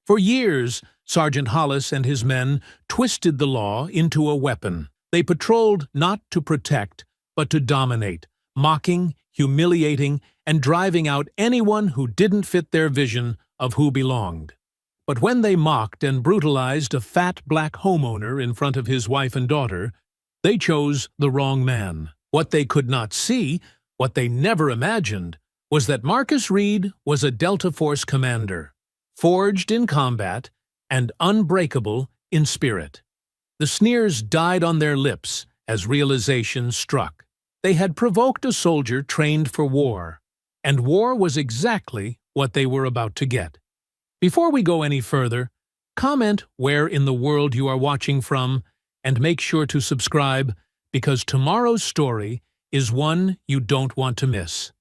For years, Sergeant Hollis and his men twisted the law into a weapon. They patrolled not to protect, but to dominate, mocking, humiliating, and driving out anyone who didn't fit their vision of who belonged. But when they mocked and brutalized a fat black homeowner in front of his wife and daughter, they chose the wrong man. What they could not see, what they never imagined, was that Marcus Reed was a Delta Force commander, forged in combat and unbreakable in spirit. The sneers died on their lips as realization struck. They had provoked a soldier trained for war, and war was exactly what they were about to get. Before we go any further, comment where in the world you are watching from, and make sure to subscribe, because tomorrow's story is one you don't want to miss.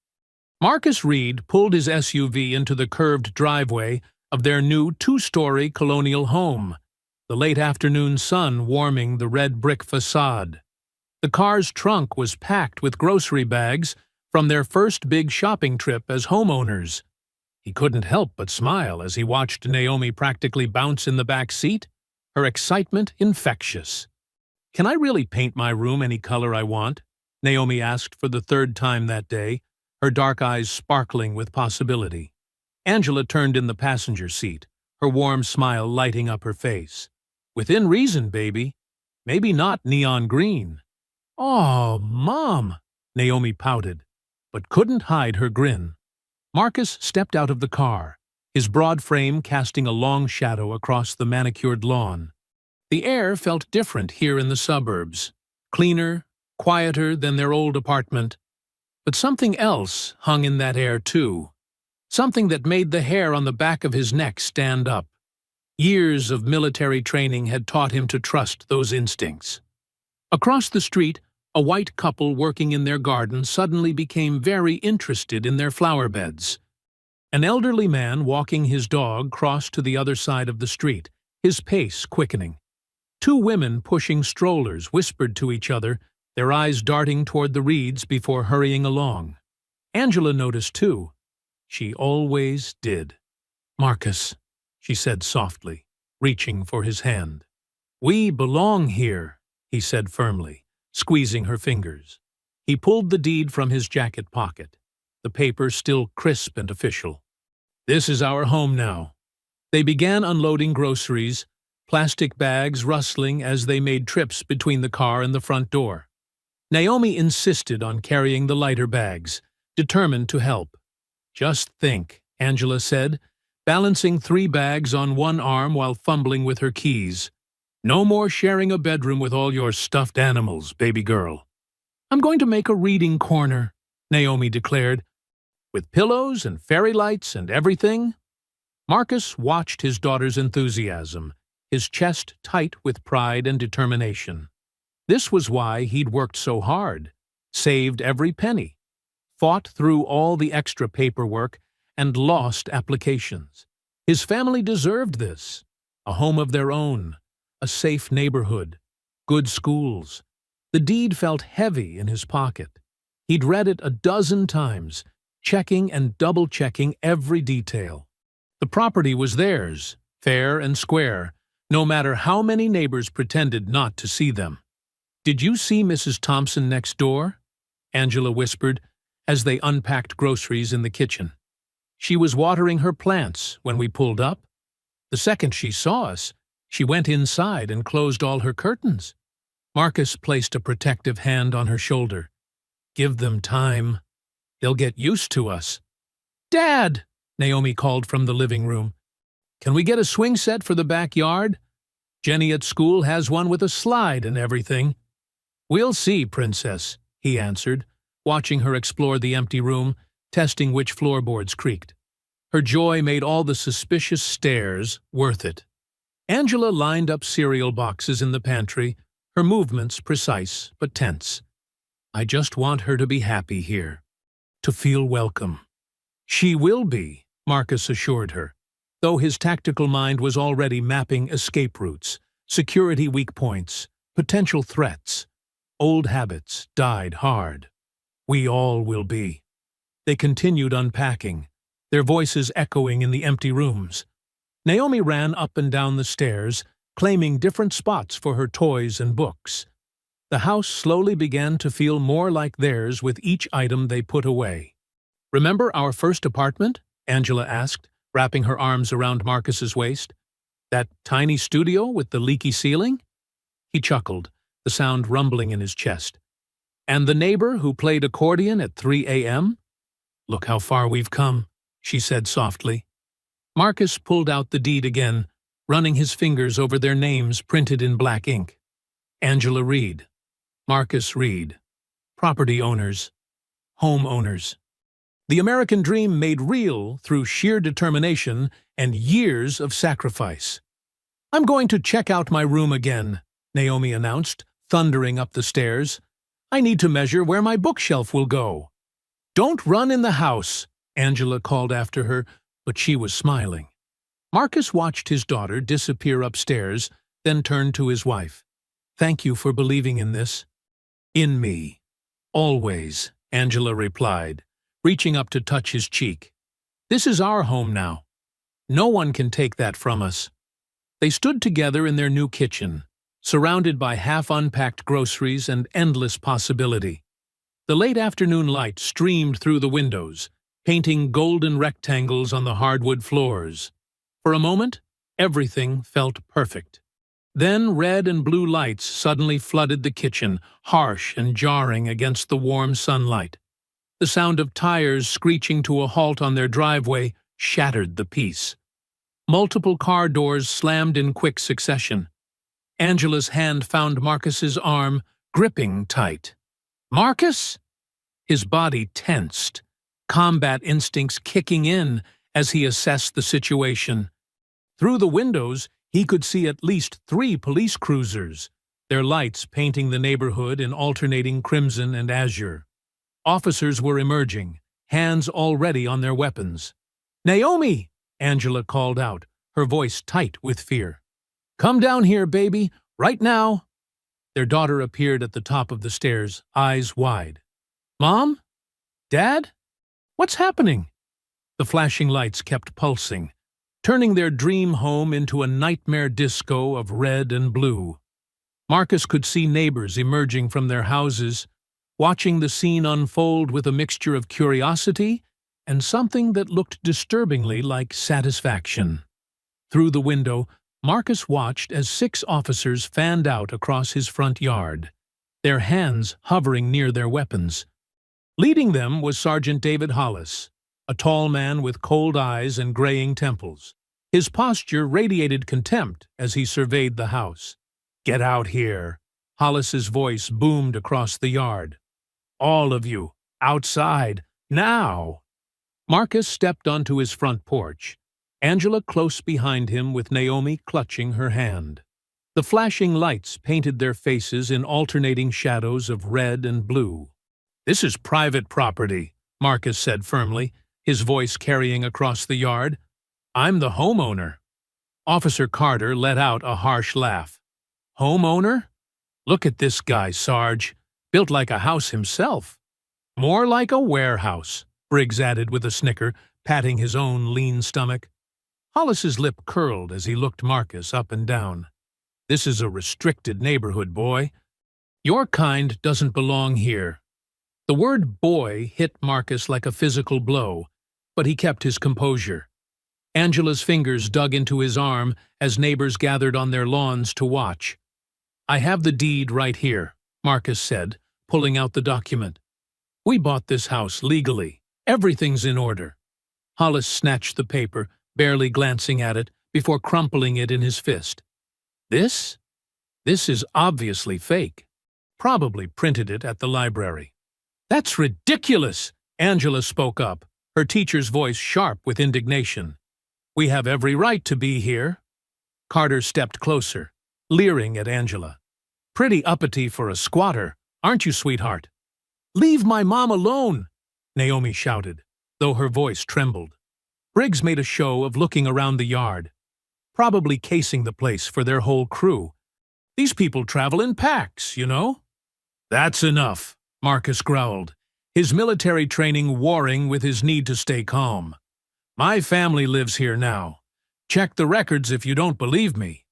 Marcus Reed pulled his SUV into the curved driveway of their new two-story colonial home, the late afternoon sun warming the red brick facade. The car's trunk was packed with grocery bags from their first big shopping trip as homeowners. He couldn't help but smile as he watched Naomi practically bounce in the back seat, her excitement infectious. "Can I really paint my room any color I want?" Naomi asked for the third time that day, her dark eyes sparkling with possibility. Angela turned in the passenger seat, her warm smile lighting up her face. "Within reason, baby. Maybe not neon green." "Oh, Mom," Naomi pouted, but couldn't hide her grin. Marcus stepped out of the car, his broad frame casting a long shadow across the manicured lawn. The air felt different here in the suburbs, cleaner, quieter than their old apartment. But something else hung in that air too, something that made the hair on the back of his neck stand up. Years of military training had taught him to trust those instincts. Across the street, a white couple working in their garden suddenly became very interested in their flower beds. An elderly man walking his dog crossed to the other side of the street, his pace quickening. Two women pushing strollers whispered to each other, their eyes darting toward the reeds before hurrying along. Angela noticed too. She always did. "Marcus," she said softly, reaching for his hand. "We belong here," he said firmly, squeezing her fingers. He pulled the deed from his jacket pocket, the paper still crisp and official. "This is our home now." They began unloading groceries, plastic bags rustling as they made trips between the car and the front door. Naomi insisted on carrying the lighter bags, determined to help. "Just think," Angela said, balancing 3 bags on one arm while fumbling with her keys. "No more sharing a bedroom with all your stuffed animals, baby girl." "I'm going to make a reading corner," Naomi declared. "With pillows and fairy lights and everything?" Marcus watched his daughter's enthusiasm, his chest tight with pride and determination. This was why he'd worked so hard, saved every penny, fought through all the extra paperwork, and lost applications. His family deserved this. A home of their own, a safe neighborhood, good schools. The deed felt heavy in his pocket. He'd read it a dozen times, checking and double-checking every detail. The property was theirs, fair and square, no matter how many neighbors pretended not to see them. "Did you see Mrs. Thompson next door?" Angela whispered as they unpacked groceries in the kitchen. "She was watering her plants when we pulled up. The second she saw us, she went inside and closed all her curtains." Marcus placed a protective hand on her shoulder. "Give them time. They'll get used to us." "Dad!" Naomi called from the living room. "Can we get a swing set for the backyard? Jenny at school has one with a slide and everything." "We'll see, Princess," he answered, watching her explore the empty room, testing which floorboards creaked. Her joy made all the suspicious stares worth it. Angela lined up cereal boxes in the pantry, her movements precise but tense. "I just want her to be happy here, to feel welcome." "She will be," Marcus assured her, though his tactical mind was already mapping escape routes, security weak points, potential threats. Old habits died hard. "We all will be." They continued unpacking, their voices echoing in the empty rooms. Naomi ran up and down the stairs, claiming different spots for her toys and books. The house slowly began to feel more like theirs with each item they put away. "Remember our first apartment?" Angela asked, wrapping her arms around Marcus's waist. "That tiny studio with the leaky ceiling?" He chuckled, the sound rumbling in his chest. "And the neighbor who played accordion at 3 a.m.? Look how far we've come," she said softly. Marcus pulled out the deed again, running his fingers over their names printed in black ink. Angela Reed. Marcus Reed. Property owners. Home owners. The American dream made real through sheer determination and years of sacrifice. "I'm going to check out my room again," Naomi announced, thundering up the stairs. "I need to measure where my bookshelf will go." "Don't run in the house," Angela called after her, but she was smiling. Marcus watched his daughter disappear upstairs, then turned to his wife. "Thank you for believing in this." "In me. Always," Angela replied, reaching up to touch his cheek. "This is our home now. No one can take that from us." They stood together in their new kitchen, surrounded by half-unpacked groceries and endless possibility. The late afternoon light streamed through the windows, painting golden rectangles on the hardwood floors. For a moment, everything felt perfect. Then red and blue lights suddenly flooded the kitchen, harsh and jarring against the warm sunlight. The sound of tires screeching to a halt on their driveway shattered the peace. Multiple car doors slammed in quick succession. Angela's hand found Marcus's arm, gripping tight. "Marcus?" His body tensed, combat instincts kicking in as he assessed the situation. Through the windows, he could see at least 3 police cruisers, their lights painting the neighborhood in alternating crimson and azure. Officers were emerging, hands already on their weapons. "Naomi!" Angela called out, her voice tight with fear. "Come down here, baby, right now." Their daughter appeared at the top of the stairs, eyes wide. "Mom? Dad? What's happening?" The flashing lights kept pulsing, turning their dream home into a nightmare disco of red and blue. Marcus could see neighbors emerging from their houses, watching the scene unfold with a mixture of curiosity and something that looked disturbingly like satisfaction. Through the window, Marcus watched as 6 officers fanned out across his front yard, their hands hovering near their weapons. Leading them was Sergeant David Hollis, a tall man with cold eyes and graying temples. His posture radiated contempt as he surveyed the house. "Get out here," Hollis's voice boomed across the yard. "All of you, outside, now!" Marcus stepped onto his front porch, Angela close behind him with Naomi clutching her hand. The flashing lights painted their faces in alternating shadows of red and blue. "This is private property," Marcus said firmly, his voice carrying across the yard. "I'm the homeowner." Officer Carter let out a harsh laugh. "Homeowner? Look at this guy, Sarge. Built like a house himself." "More like a warehouse," Briggs added with a snicker, patting his own lean stomach. Hollis's lip curled as he looked Marcus up and down. "This is a restricted neighborhood, boy. Your kind doesn't belong here." The word boy hit Marcus like a physical blow, but he kept his composure. Angela's fingers dug into his arm as neighbors gathered on their lawns to watch. "I have the deed right here," Marcus said, pulling out the document. "We bought this house legally. Everything's in order." Hollis snatched the paper, barely glancing at it, before crumpling it in his fist. This is obviously fake. Probably printed it at the library." "That's ridiculous!" Angela spoke up, her teacher's voice sharp with indignation. "We have every right to be here." Carter stepped closer, leering at Angela. "Pretty uppity for a squatter, aren't you, sweetheart?" "Leave my mom alone!" Naomi shouted, though her voice trembled. Briggs made a show of looking around the yard, probably casing the place for their whole crew. "These people travel in packs, you know." "That's enough," Marcus growled, his military training warring with his need to stay calm. "My family lives here now. Check the records if you don't believe me.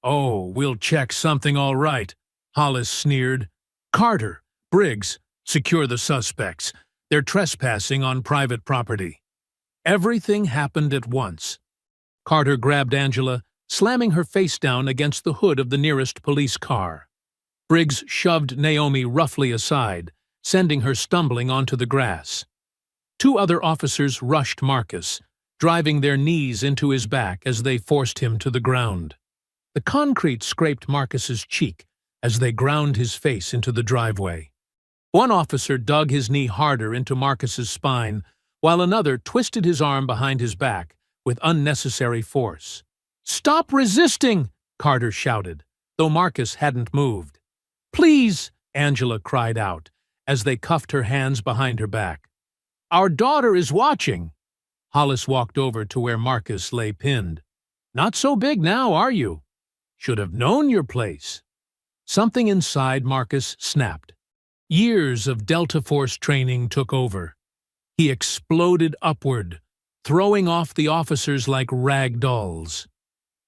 Oh, we'll check something all right, Hollis sneered. Carter, Briggs, secure the suspects. They're trespassing on private property. Everything happened at once. Carter grabbed Angela, slamming her face down against the hood of the nearest police car. Briggs shoved Naomi roughly aside, sending her stumbling onto the grass. Two other officers rushed Marcus, driving their knees into his back as they forced him to the ground. The concrete scraped Marcus's cheek as they ground his face into the driveway. One officer dug his knee harder into Marcus's spine, while another twisted his arm behind his back with unnecessary force. "Stop resisting!" Carter shouted, though Marcus hadn't moved. "Please!" Angela cried out, as they cuffed her hands behind her back. "Our daughter is watching!" Hollis walked over to where Marcus lay pinned. "Not so big now, are you? Should have known your place." Something inside Marcus snapped. Years of Delta Force training took over. He exploded upward, throwing off the officers like rag dolls.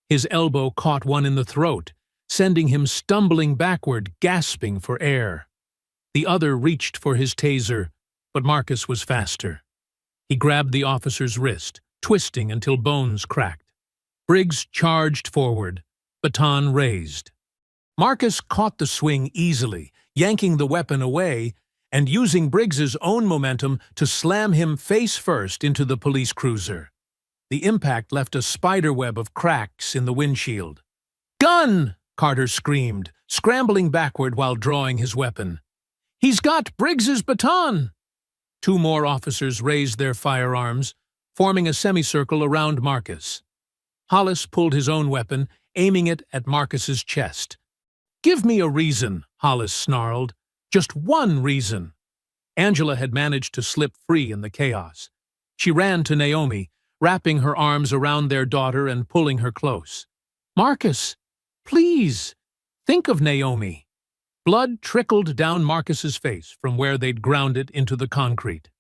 His elbow caught one in the throat, sending him stumbling backward, gasping for air. The other reached for his taser, but Marcus was faster. He grabbed the officer's wrist, twisting until bones cracked. Briggs charged forward, baton raised. Marcus caught the swing easily, yanking the weapon away and using Briggs's own momentum to slam him face first into the police cruiser. The impact left a spiderweb of cracks in the windshield. "Gun!" Carter screamed, scrambling backward while drawing his weapon. "He's got Briggs's baton!" Two more officers raised their firearms, forming a semicircle around Marcus. Hollis pulled his own weapon, aiming it at Marcus's chest. "Give me a reason," Hollis snarled. "Just one reason." Angela had managed to slip free in the chaos. She ran to Naomi, wrapping her arms around their daughter and pulling her close. "Marcus, please, think of Naomi." Blood trickled down Marcus's face from where they'd ground it into the concrete.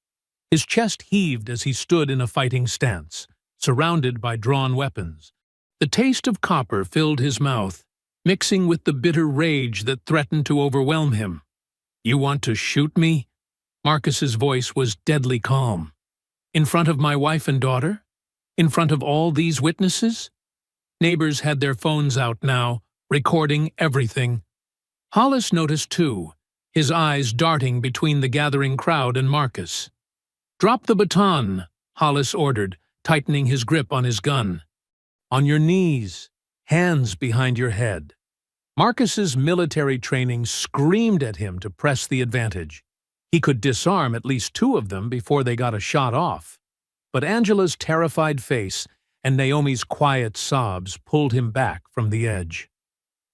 His chest heaved as he stood in a fighting stance, surrounded by drawn weapons. The taste of copper filled his mouth, mixing with the bitter rage that threatened to overwhelm him. "You want to shoot me?" Marcus's voice was deadly calm. "In front of my wife and daughter? In front of all these witnesses?" Neighbors had their phones out now, recording everything. Hollis noticed too, his eyes darting between the gathering crowd and Marcus. "Drop the baton," Hollis ordered, tightening his grip on his gun. "On your knees, hands behind your head." Marcus's military training screamed at him to press the advantage. He could disarm at least two of them before they got a shot off. But Angela's terrified face and Naomi's quiet sobs pulled him back from the edge.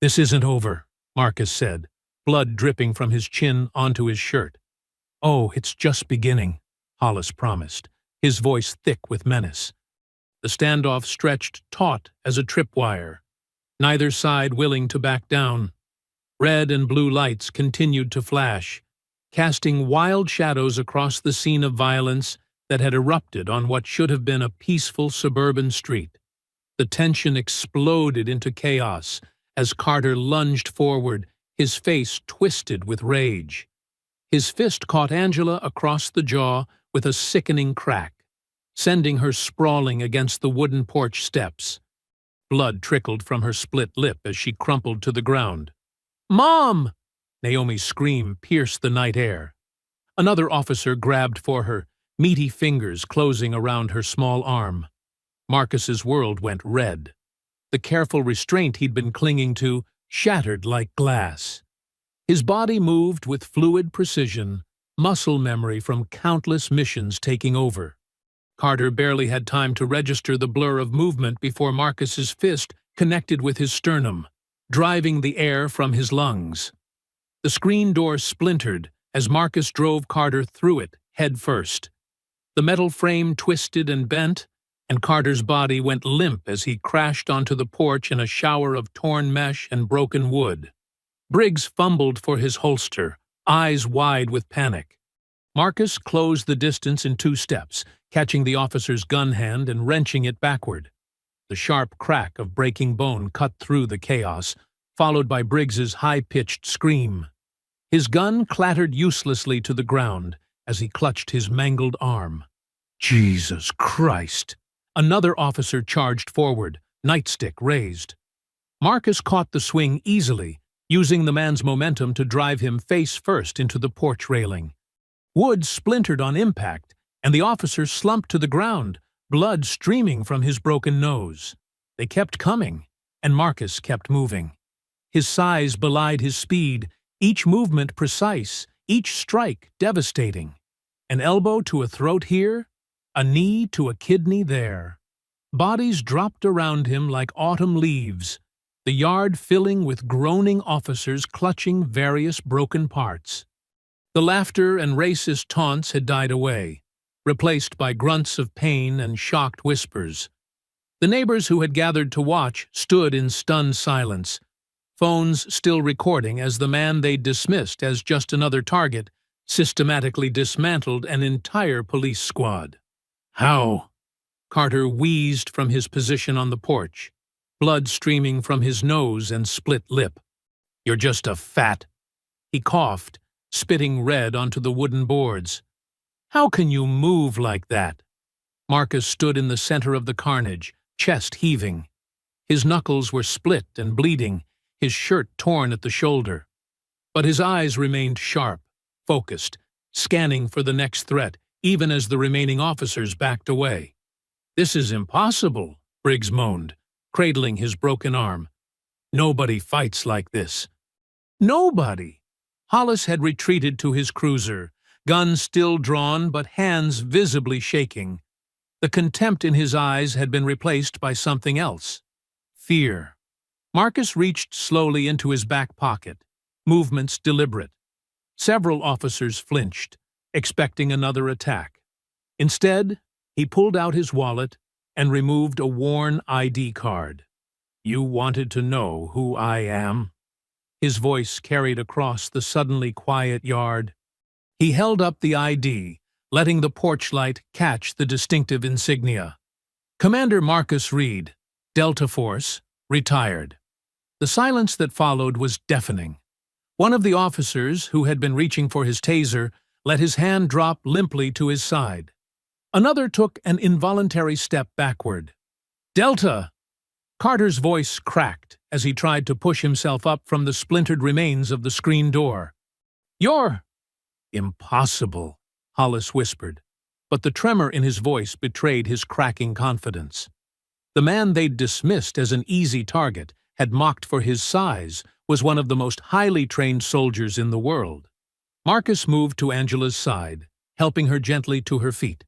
"This isn't over," Marcus said, blood dripping from his chin onto his shirt. "Oh, it's just beginning," Hollis promised, his voice thick with menace. The standoff stretched taut as a tripwire, neither side willing to back down. Red and blue lights continued to flash, casting wild shadows across the scene of violence that had erupted on what should have been a peaceful suburban street. The tension exploded into chaos as Carter lunged forward, his face twisted with rage. His fist caught Angela across the jaw with a sickening crack, sending her sprawling against the wooden porch steps. Blood trickled from her split lip as she crumpled to the ground. "Mom!" Naomi's scream pierced the night air. Another officer grabbed for her, meaty fingers closing around her small arm. Marcus's world went red. The careful restraint he'd been clinging to shattered like glass. His body moved with fluid precision, muscle memory from countless missions taking over. Carter barely had time to register the blur of movement before Marcus's fist connected with his sternum, driving the air from his lungs. The screen door splintered as Marcus drove Carter through it, head first. The metal frame twisted and bent, and Carter's body went limp as he crashed onto the porch in a shower of torn mesh and broken wood. Briggs fumbled for his holster, eyes wide with panic. Marcus closed the distance in 2 steps, catching the officer's gun hand and wrenching it backward. The sharp crack of breaking bone cut through the chaos, followed by Briggs's high-pitched scream. His gun clattered uselessly to the ground as he clutched his mangled arm. Jesus Christ! Another officer charged forward, nightstick raised. Marcus caught the swing easily, using the man's momentum to drive him face first into the porch railing. Wood splintered on impact, and the officer slumped to the ground, blood streaming from his broken nose. They kept coming, and Marcus kept moving. His size belied his speed, each movement precise, each strike devastating. An elbow to a throat here, a knee to a kidney there. Bodies dropped around him like autumn leaves, the yard filling with groaning officers clutching various broken parts. The laughter and racist taunts had died away, replaced by grunts of pain and shocked whispers. The neighbors who had gathered to watch stood in stunned silence, phones still recording as the man they'd dismissed as just another target systematically dismantled an entire police squad. How? Carter wheezed from his position on the porch, blood streaming from his nose and split lip. You're just a fat... He coughed, spitting red onto the wooden boards. How can you move like that? Marcus stood in the center of the carnage, chest heaving. His knuckles were split and bleeding, his shirt torn at the shoulder. But his eyes remained sharp, focused, scanning for the next threat, even as the remaining officers backed away. This is impossible, Briggs moaned, cradling his broken arm. Nobody fights like this. Nobody! Hollis had retreated to his cruiser, gun still drawn but hands visibly shaking. The contempt in his eyes had been replaced by something else. Fear. Marcus reached slowly into his back pocket, movements deliberate. Several officers flinched, expecting another attack. Instead, he pulled out his wallet and removed a worn ID card. You wanted to know who I am? His voice carried across the suddenly quiet yard. He held up the ID, letting the porch light catch the distinctive insignia. Commander Marcus Reed, Delta Force, retired. The silence that followed was deafening. One of the officers, who had been reaching for his taser, let his hand drop limply to his side. Another took an involuntary step backward. Delta! Carter's voice cracked as he tried to push himself up from the splintered remains of the screen door. You're... Impossible, Hollis whispered, but the tremor in his voice betrayed his cracking confidence. The man they'd dismissed as an easy target, had mocked for his size, was one of the most highly trained soldiers in the world. Marcus moved to Angela's side, helping her gently to her feet.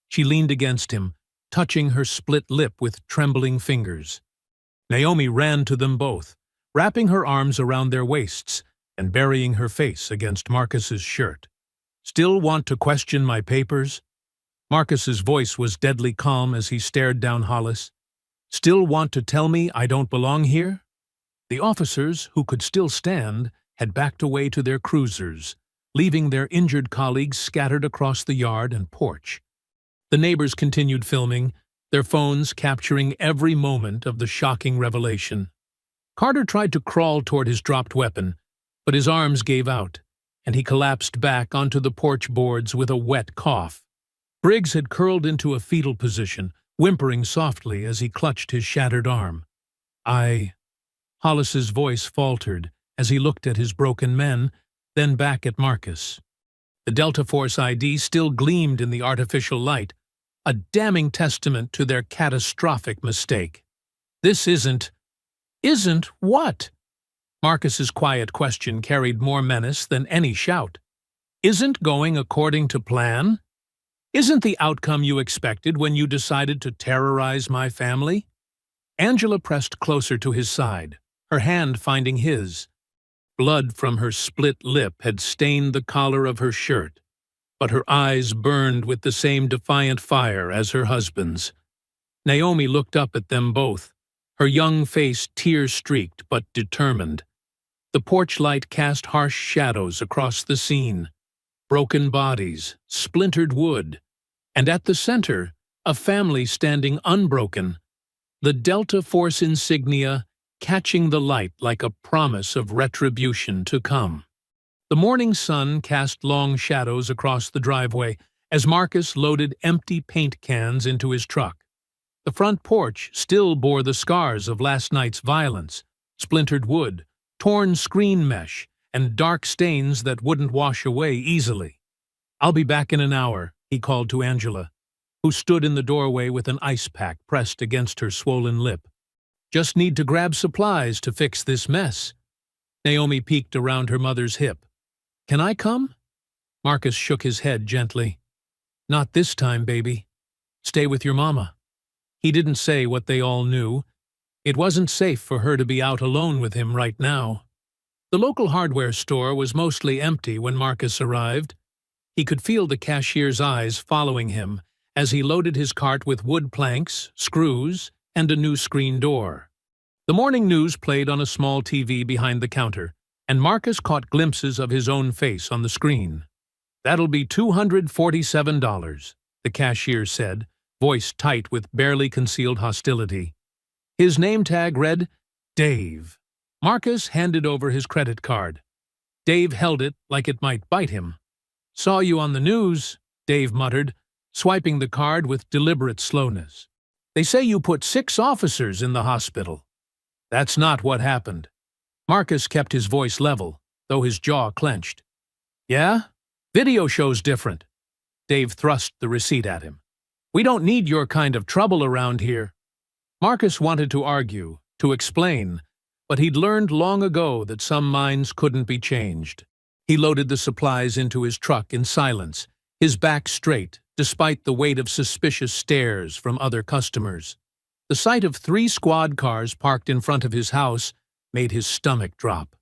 She leaned against him, touching her split lip with trembling fingers. Naomi ran to them both, wrapping her arms around their waists and burying her face against Marcus's shirt. Still want to question my papers? Marcus's voice was deadly calm as he stared down Hollis. Still want to tell me I don't belong here? The officers, who could still stand, had backed away to their cruisers, leaving their injured colleagues scattered across the yard and porch. The neighbors continued filming, their phones capturing every moment of the shocking revelation. Carter tried to crawl toward his dropped weapon, but his arms gave out, and he collapsed back onto the porch boards with a wet cough. Briggs had curled into a fetal position, whimpering softly as he clutched his shattered arm. Hollis's voice faltered as he looked at his broken men, then back at Marcus. The Delta Force ID still gleamed in the artificial light, a damning testament to their catastrophic mistake. This isn't what? Marcus's quiet question carried more menace than any shout. Isn't going according to plan? Isn't the outcome you expected when you decided to terrorize my family? Angela pressed closer to his side, her hand finding his. Blood from her split lip had stained the collar of her shirt, but her eyes burned with the same defiant fire as her husband's. Naomi looked up at them both, her young face tear-streaked but determined. The porch light cast harsh shadows across the scene, broken bodies, splintered wood, and at the center, a family standing unbroken, the Delta Force insignia catching the light like a promise of retribution to come. The morning sun cast long shadows across the driveway as Marcus loaded empty paint cans into his truck. The front porch still bore the scars of last night's violence: splintered wood, torn screen mesh, and dark stains that wouldn't wash away easily. "I'll be back in an hour," he called to Angela, who stood in the doorway with an ice pack pressed against her swollen lip. "Just need to grab supplies to fix this mess." Naomi peeked around her mother's hip. "Can I come?" Marcus shook his head gently. "Not this time, baby. Stay with your mama." He didn't say what they all knew. It wasn't safe for her to be out alone with him right now. The local hardware store was mostly empty when Marcus arrived. He could feel the cashier's eyes following him as he loaded his cart with wood planks, screws, and a new screen door. The morning news played on a small TV behind the counter, and Marcus caught glimpses of his own face on the screen. "That'll be $247, the cashier said, voice tight with barely concealed hostility. His name tag read, Dave. Marcus handed over his credit card. Dave held it like it might bite him. "Saw you on the news," Dave muttered, swiping the card with deliberate slowness. "They say you put 6 officers in the hospital." "That's not what happened." Marcus kept his voice level, though his jaw clenched. "Yeah? Video shows different." Dave thrust the receipt at him. "We don't need your kind of trouble around here." Marcus wanted to argue, to explain, but he'd learned long ago that some minds couldn't be changed. He loaded the supplies into his truck in silence, his back straight, despite the weight of suspicious stares from other customers. The sight of 3 squad cars parked in front of his house made his stomach drop.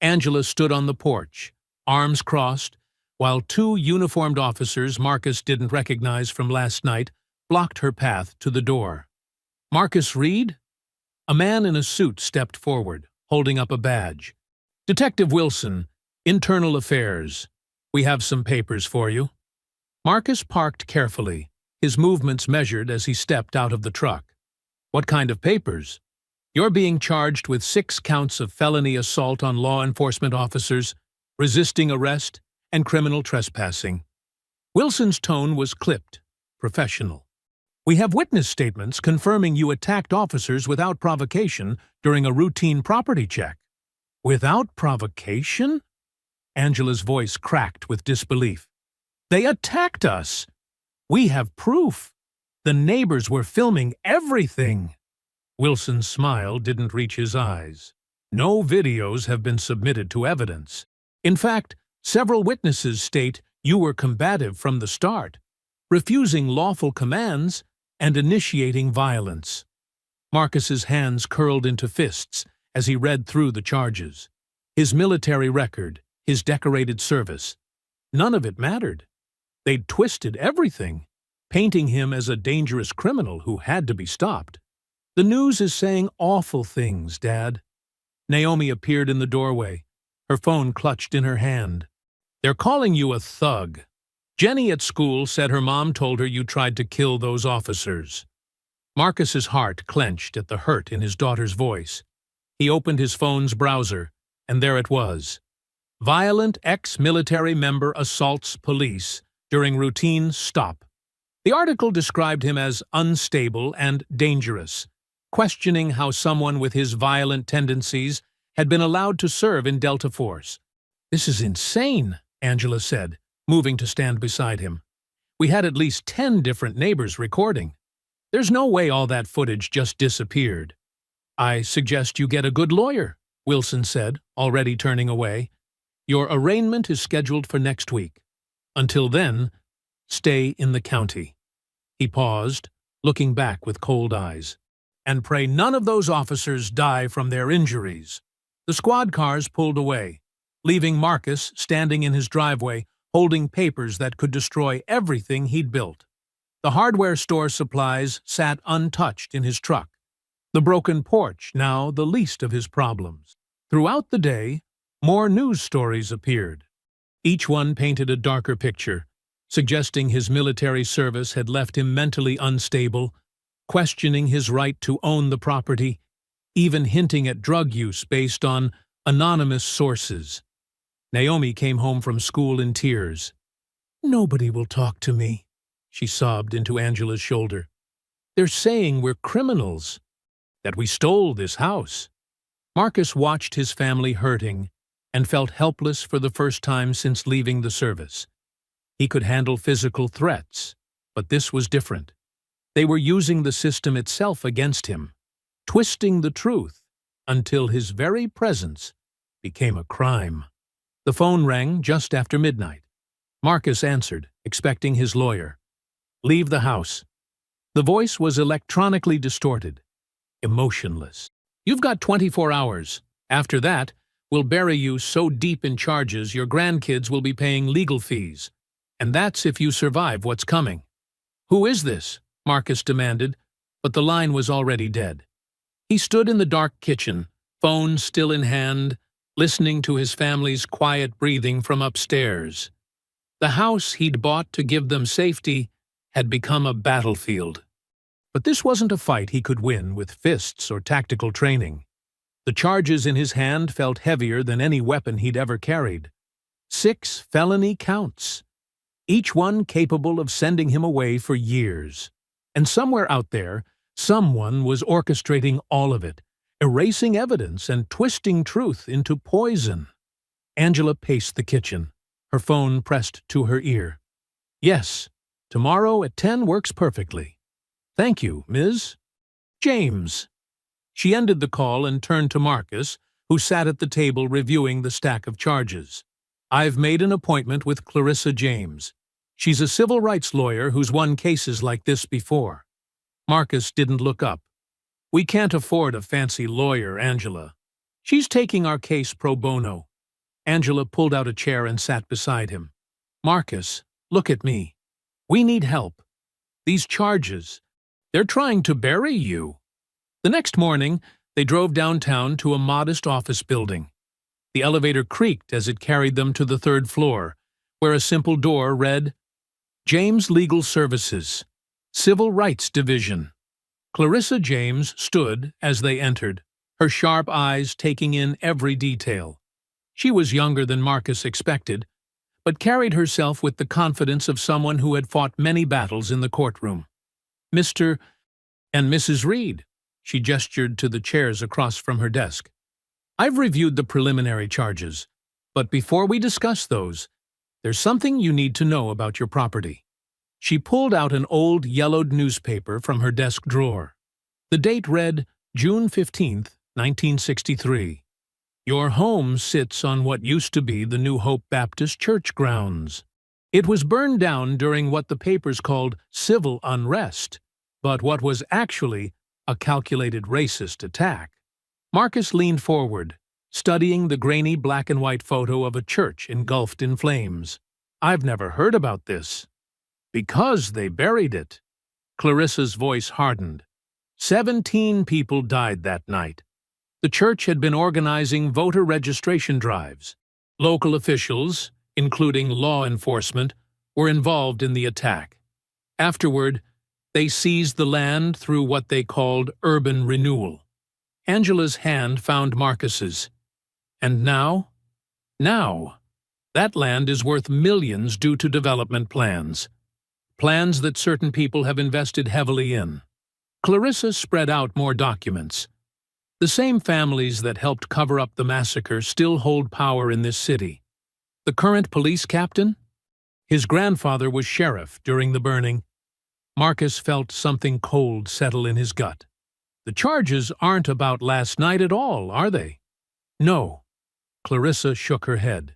Angela stood on the porch, arms crossed, while 2 uniformed officers Marcus didn't recognize from last night blocked her path to the door. "Marcus Reed?" A man in a suit stepped forward, holding up a badge. "Detective Wilson, Internal Affairs. We have some papers for you." Marcus parked carefully, his movements measured as he stepped out of the truck. "What kind of papers?" "You're being charged with 6 counts of felony assault on law enforcement officers, resisting arrest, and criminal trespassing." Wilson's tone was clipped, professional. "We have witness statements confirming you attacked officers without provocation during a routine property check." "Without provocation?" Angela's voice cracked with disbelief. "They attacked us! We have proof! The neighbors were filming everything!" Wilson's smile didn't reach his eyes. "No videos have been submitted to evidence. In fact, several witnesses state you were combative from the start, refusing lawful commands and initiating violence." Marcus's hands curled into fists as he read through the charges. His military record, his decorated service. None of it mattered. They'd twisted everything, painting him as a dangerous criminal who had to be stopped. "The news is saying awful things, Dad." Naomi appeared in the doorway, her phone clutched in her hand. "They're calling you a thug. Jenny at school said her mom told her you tried to kill those officers." Marcus's heart clenched at the hurt in his daughter's voice. He opened his phone's browser, and there it was. "Violent ex-military member assaults police during routine stop." The article described him as unstable and dangerous, questioning how someone with his violent tendencies had been allowed to serve in Delta Force. "This is insane," Angela said, moving to stand beside him. "We had at least 10 different neighbors recording. There's no way all that footage just disappeared." "I suggest you get a good lawyer," Wilson said, already turning away. "Your arraignment is scheduled for next week. Until then, stay in the county." He paused, looking back with cold eyes. "And pray none of those officers die from their injuries." The squad cars pulled away, leaving Marcus standing in his driveway, holding papers that could destroy everything he'd built. The hardware store supplies sat untouched in his truck, the broken porch now the least of his problems. Throughout the day, more news stories appeared. Each one painted a darker picture, suggesting his military service had left him mentally unstable, questioning his right to own the property, even hinting at drug use based on anonymous sources. Naomi came home from school in tears. "Nobody will talk to me," she sobbed into Angela's shoulder. "They're saying we're criminals, that we stole this house." Marcus watched his family hurting and felt helpless for the first time since leaving the service. He could handle physical threats, but this was different. They were using the system itself against him, twisting the truth until his very presence became a crime. The phone rang just after midnight. Marcus answered, expecting his lawyer. "Leave the house." The voice was electronically distorted, emotionless. "You've got 24 hours. After that, we'll bury you so deep in charges your grandkids will be paying legal fees. And that's if you survive what's coming." "Who is this?" Marcus demanded, but the line was already dead. He stood in the dark kitchen, phone still in hand, listening to his family's quiet breathing from upstairs. The house he'd bought to give them safety had become a battlefield. But this wasn't a fight he could win with fists or tactical training. The charges in his hand felt heavier than any weapon he'd ever carried. 6 felony counts, each one capable of sending him away for years. And somewhere out there, someone was orchestrating all of it, erasing evidence and twisting truth into poison. Angela paced the kitchen, her phone pressed to her ear. "Yes, tomorrow at 10 works perfectly. Thank you, Ms. James." She ended the call and turned to Marcus, who sat at the table reviewing the stack of charges. "I've made an appointment with Clarissa James. She's a civil rights lawyer who's won cases like this before." Marcus didn't look up. "We can't afford a fancy lawyer, Angela. She's taking our case pro bono." Angela pulled out a chair and sat beside him. "Marcus, look at me. We need help. These charges, they're trying to bury you." The next morning, they drove downtown to a modest office building. The elevator creaked as it carried them to the 3rd floor, where a simple door read, "James Legal Services, Civil Rights Division." Clarissa James stood as they entered, her sharp eyes taking in every detail. She was younger than Marcus expected, but carried herself with the confidence of someone who had fought many battles in the courtroom. "Mr. and Mrs. Reed," she gestured to the chairs across from her desk. "I've reviewed the preliminary charges, but before we discuss those, there's something you need to know about your property." She pulled out an old yellowed newspaper from her desk drawer. The date read June 15th, 1963. "Your home sits on what used to be the New Hope Baptist Church grounds. It was burned down during what the papers called civil unrest, but what was actually a calculated racist attack." Marcus leaned forward, studying the grainy black and white photo of a church engulfed in flames. "I've never heard about this." "Because they buried it." Clarissa's voice hardened. 17 people died that night. The church had been organizing voter registration drives. Local officials, including law enforcement, were involved in the attack. Afterward, they seized the land through what they called urban renewal. Angela's hand found Marcus's. "And now? Now, that land is worth millions due to development plans. Plans that certain people have invested heavily in." Clarissa spread out more documents. "The same families that helped cover up the massacre still hold power in this city. The current police captain? His grandfather was sheriff during the burning." Marcus felt something cold settle in his gut. "The charges aren't about last night at all, are they?" "No." Clarissa shook her head.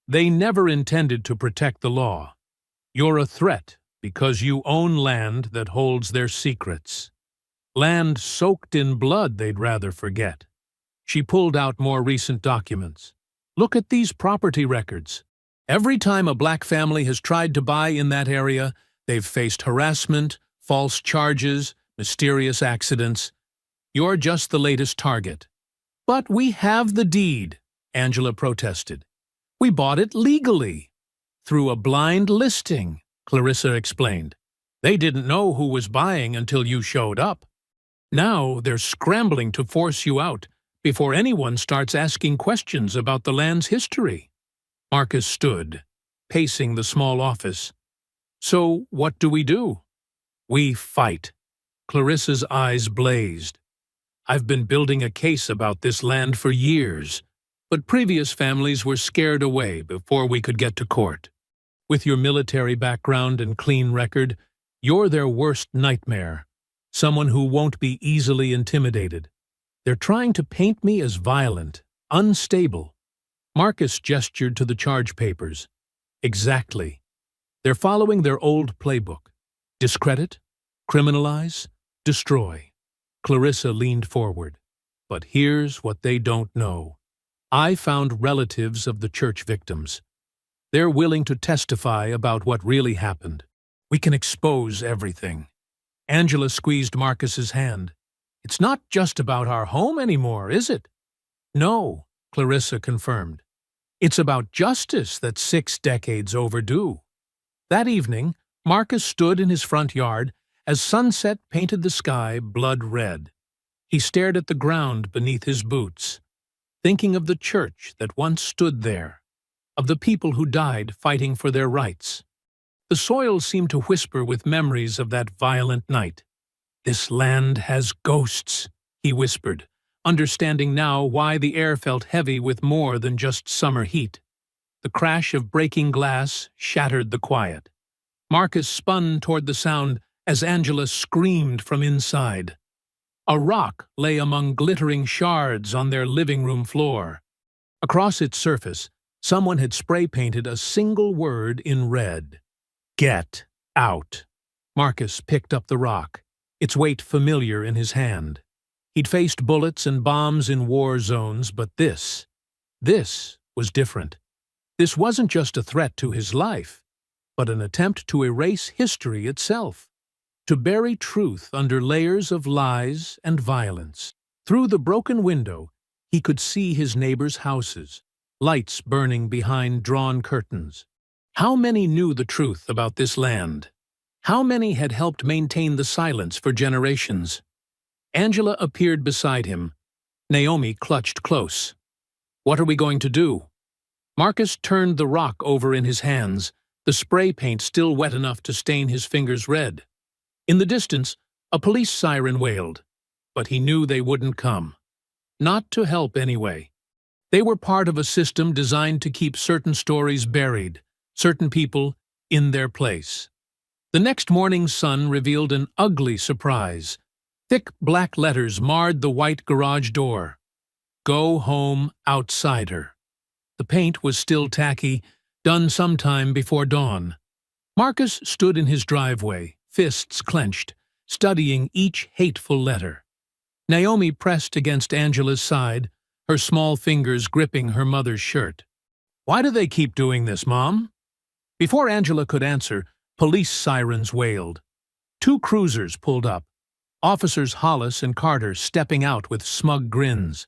"They never intended to protect the law. You're a threat because you own land that holds their secrets. Land soaked in blood they'd rather forget." She pulled out more recent documents. "Look at these property records. Every time a black family has tried to buy in that area, they've faced harassment, false charges, mysterious accidents. You're just the latest target." "But we have the deed," Angela protested. "We bought it legally." "Through a blind listing," Clarissa explained. They didn't know who was buying until you showed up. Now they're scrambling to force you out before anyone starts asking questions about the land's history. Marcus stood, pacing the small office. So what do? We fight. Clarissa's eyes blazed. I've been building a case about this land for years, but previous families were scared away before we could get to court. With your military background and clean record, you're their worst nightmare, someone who won't be easily intimidated. They're trying to paint me as violent, unstable. Marcus gestured to the charge papers. Exactly. They're following their old playbook. Discredit, criminalize, destroy. Clarissa leaned forward. But here's what they don't know. I found relatives of the church victims. They're willing to testify about what really happened. We can expose everything. Angela squeezed Marcus's hand. It's not just about our home anymore, is it? No, Clarissa confirmed. It's about justice that's 6 decades overdue. That evening, Marcus stood in his front yard as sunset painted the sky blood red. He stared at the ground beneath his boots, thinking of the church that once stood there, of the people who died fighting for their rights. The soil seemed to whisper with memories of that violent night. This land has ghosts, he whispered, understanding now why the air felt heavy with more than just summer heat. The crash of breaking glass shattered the quiet. Marcus spun toward the sound as Angela screamed from inside. A rock lay among glittering shards on their living room floor. Across its surface, someone had spray-painted a single word in red. Get out. Marcus picked up the rock, its weight familiar in his hand. He'd faced bullets and bombs in war zones, but this was different. This wasn't just a threat to his life, but an attempt to erase history itself, to bury truth under layers of lies and violence. Through the broken window, he could see his neighbors' houses, lights burning behind drawn curtains. How many knew the truth about this land? How many had helped maintain the silence for generations? Angela appeared beside him. Naomi clutched close. What are we going to do? Marcus turned the rock over in his hands, the spray paint still wet enough to stain his fingers red. In the distance, a police siren wailed, but he knew they wouldn't come. Not to help anyway. They were part of a system designed to keep certain stories buried, certain people in their place. The next morning's sun revealed an ugly surprise. Thick black letters marred the white garage door. Go home, outsider. The paint was still tacky, done sometime before dawn. Marcus stood in his driveway, fists clenched, studying each hateful letter. Naomi pressed against Angela's side, her small fingers gripping her mother's shirt. Why do they keep doing this, Mom? Before Angela could answer, police sirens wailed. 2 cruisers pulled up, Officers Hollis and Carter stepping out with smug grins.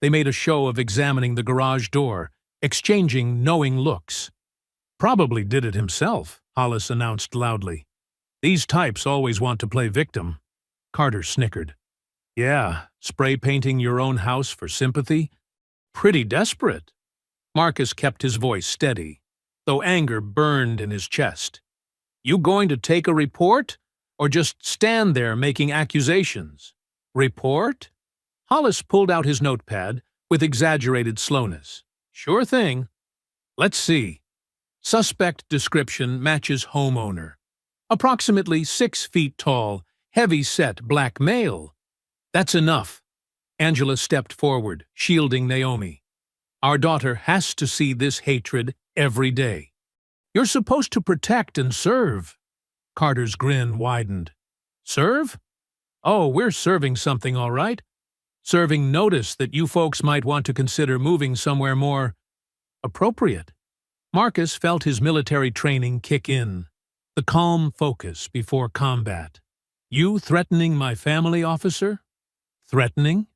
They made a show of examining the garage door, exchanging knowing looks. Probably did it himself, Hollis announced loudly. These types always want to play victim. Carter snickered. Yeah, spray painting your own house for sympathy? Pretty desperate. Marcus kept his voice steady, though anger burned in his chest. You going to take a report, or just stand there making accusations? Report? Hollis pulled out his notepad with exaggerated slowness. Sure thing. Let's see. Suspect description matches homeowner. Approximately 6 feet tall, heavy-set black male. That's enough. Angela stepped forward, shielding Naomi. Our daughter has to see this hatred every day. You're supposed to protect and serve. Carter's grin widened. Serve? Oh, we're serving something, all right. Serving notice that you folks might want to consider moving somewhere more appropriate. Marcus felt his military training kick in, the calm focus before combat. You threatening my family, officer? Threatening?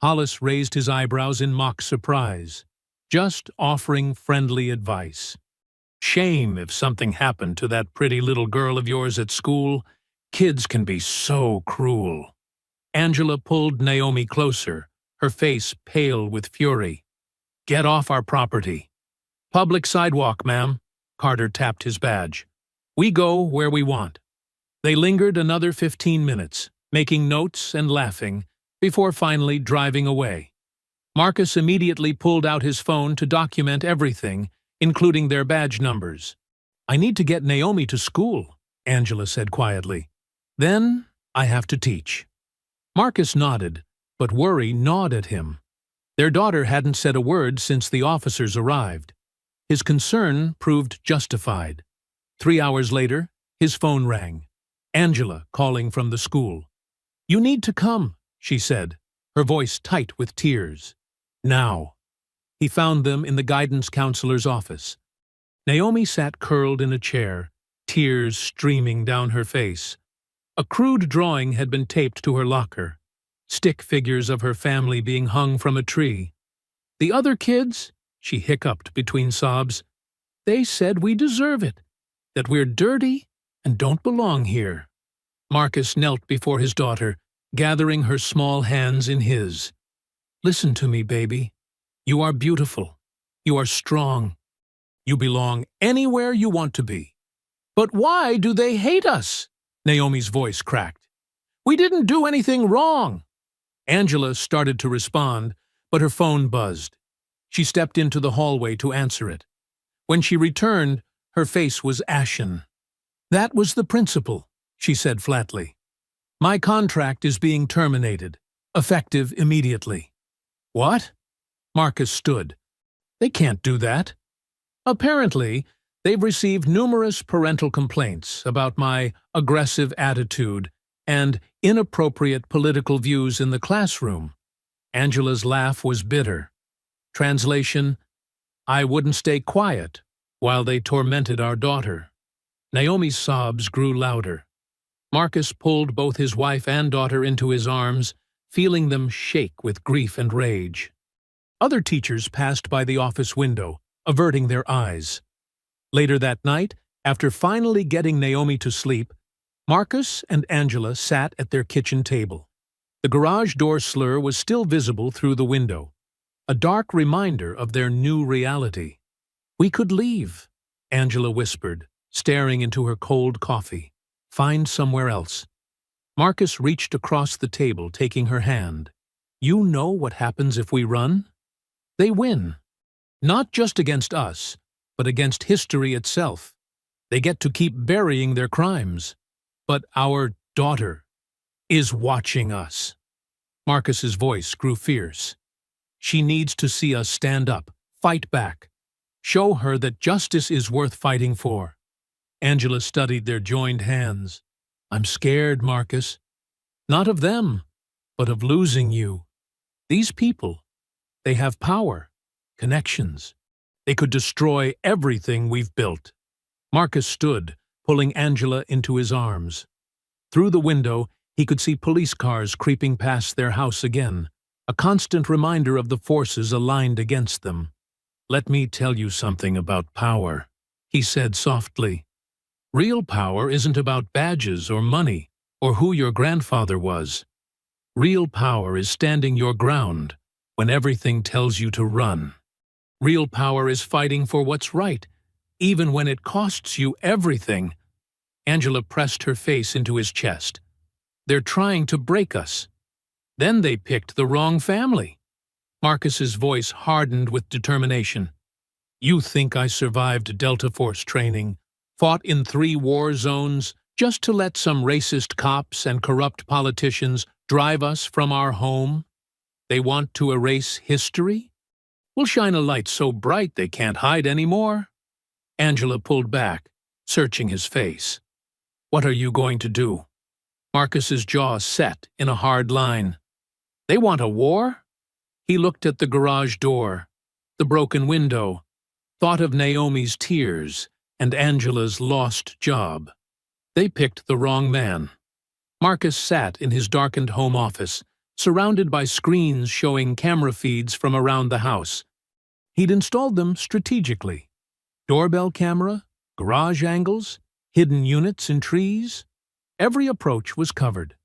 Hollis raised his eyebrows in mock surprise. Just offering friendly advice. Shame if something happened to that pretty little girl of yours at school. Kids can be so cruel. Angela pulled Naomi closer, her face pale with fury. Get off our property. Public sidewalk, ma'am. Carter tapped his badge. We go where we want. They lingered another 15 minutes, making notes and laughing, before finally driving away. Marcus immediately pulled out his phone to document everything, including their badge numbers. I need to get Naomi to school, Angela said quietly. Then I have to teach. Marcus nodded, but worry gnawed at him. Their daughter hadn't said a word since the officers arrived. His concern proved justified. 3 hours later, his phone rang. Angela calling from the school. You need to come, she said, her voice tight with tears. Now. He found them in the guidance counselor's office. Naomi sat curled in a chair, tears streaming down her face. A crude drawing had been taped to her locker, stick figures of her family being hung from a tree. The other kids, she hiccuped between sobs, they said we deserve it, that we're dirty and don't belong here. Marcus knelt before his daughter, gathering her small hands in his. Listen to me, baby. You are beautiful. You are strong. You belong anywhere you want to be. But why do they hate us? Naomi's voice cracked. We didn't do anything wrong. Angela started to respond, but her phone buzzed. She stepped into the hallway to answer it. When she returned, her face was ashen. That was the principal, she said flatly. My contract is being terminated, effective immediately. What? Marcus stood. They can't do that. Apparently, they've received numerous parental complaints about my aggressive attitude and inappropriate political views in the classroom. Angela's laugh was bitter. Translation, I wouldn't stay quiet while they tormented our daughter. Naomi's sobs grew louder. Marcus pulled both his wife and daughter into his arms, feeling them shake with grief and rage. Other teachers passed by the office window, averting their eyes. Later that night, after finally getting Naomi to sleep, Marcus and Angela sat at their kitchen table. The garage door slur was still visible through the window, a dark reminder of their new reality. We could leave, Angela whispered, staring into her cold coffee. Find somewhere else. Marcus reached across the table, taking her hand. You know what happens if we run? They win. Not just against us, but against history itself. They get to keep burying their crimes. But our daughter is watching us. Marcus's voice grew fierce. She needs to see us stand up, fight back. Show her that justice is worth fighting for. Angela studied their joined hands. I'm scared, Marcus. Not of them, but of losing you. These people, they have power, connections. They could destroy everything we've built. Marcus stood, pulling Angela into his arms. Through the window, he could see police cars creeping past their house again, a constant reminder of the forces aligned against them. Let me tell you something about power, he said softly. Real power isn't about badges or money or who your grandfather was. Real power is standing your ground when everything tells you to run. Real power is fighting for what's right, even when it costs you everything. Angela pressed her face into his chest. They're trying to break us. Then they picked the wrong family. Marcus's voice hardened with determination. You think I survived Delta Force training, fought in 3 war zones, just to let some racist cops and corrupt politicians drive us from our home? They want to erase history? We'll shine a light so bright they can't hide anymore. Angela pulled back, searching his face. What are you going to do? Marcus's jaw set in a hard line. They want a war? He looked at the garage door, the broken window, thought of Naomi's tears and Angela's lost job. They picked the wrong man. Marcus sat in his darkened home office, surrounded by screens showing camera feeds from around the house. He'd installed them strategically. Doorbell camera, garage angles, hidden units in trees. Every approach was covered.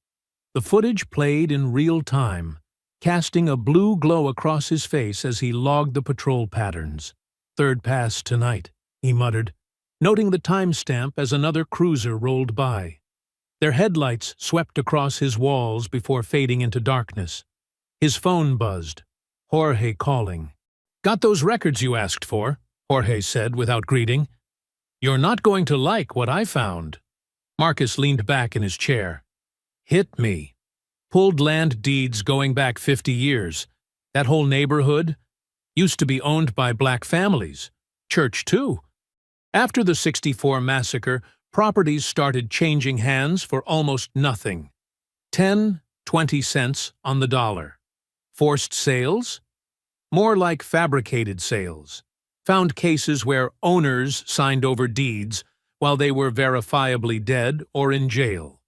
The footage played in real time, casting a blue glow across his face as he logged the patrol patterns. "Third pass tonight," he muttered, noting the timestamp as another cruiser rolled by. Their headlights swept across his walls before fading into darkness. His phone buzzed. Jorge calling. "Got those records you asked for," Jorge said without greeting. "You're not going to like what I found." Marcus leaned back in his chair. "Hit me." Pulled land deeds going back 50 years. That whole neighborhood used to be owned by black families. Church, too. After the '64 massacre, properties started changing hands for almost nothing. 10, 20 cents on the dollar. Forced sales? More like fabricated sales. Found cases where owners signed over deeds while they were verifiably dead or in jail.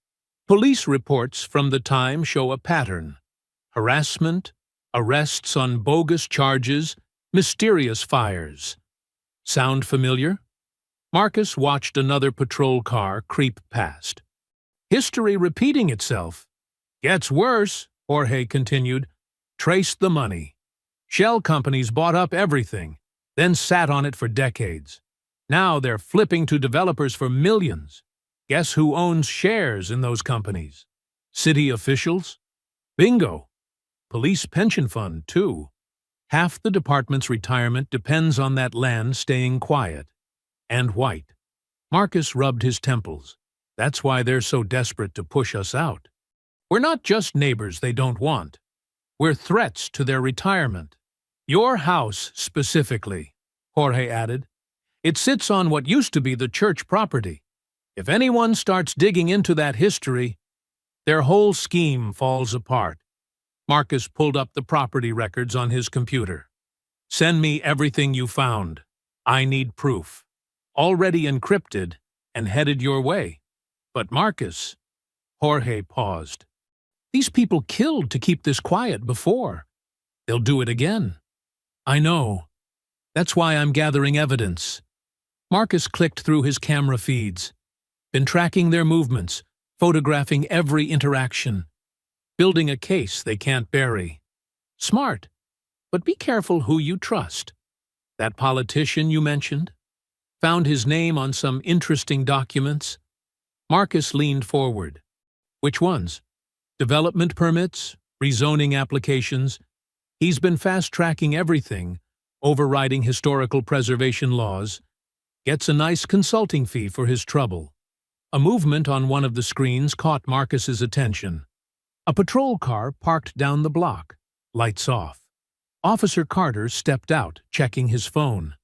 Police reports from the time show a pattern. Harassment, arrests on bogus charges, mysterious fires. Sound familiar? Marcus watched another patrol car creep past. History repeating itself. "Gets worse," Jorge continued. "Traced the money. Shell companies bought up everything, then sat on it for decades. Now they're flipping to developers for millions. Guess who owns shares in those companies? City officials? Bingo. Police pension fund, too. Half the department's retirement depends on that land staying quiet. And white." Marcus rubbed his temples. "That's why they're so desperate to push us out. We're not just neighbors they don't want. We're threats to their retirement. Your house, specifically," Jorge added. "It sits on what used to be the church property. If anyone starts digging into that history, their whole scheme falls apart." Marcus pulled up the property records on his computer. "Send me everything you found. I need proof. Already encrypted and headed your way." "But Marcus," Jorge paused. "These people killed to keep this quiet before. They'll do it again." "I know. That's why I'm gathering evidence." Marcus clicked through his camera feeds. Been tracking their movements, photographing every interaction. Building a case they can't bury. Smart, but be careful who you trust. That politician you mentioned? Found his name on some interesting documents. Marcus leaned forward. "Which ones? Development permits? Rezoning applications? He's been fast-tracking everything, overriding historical preservation laws. Gets a nice consulting fee for his trouble." A movement on one of the screens caught Marcus's attention. A patrol car parked down the block, lights off. Officer Carter stepped out, checking his phone.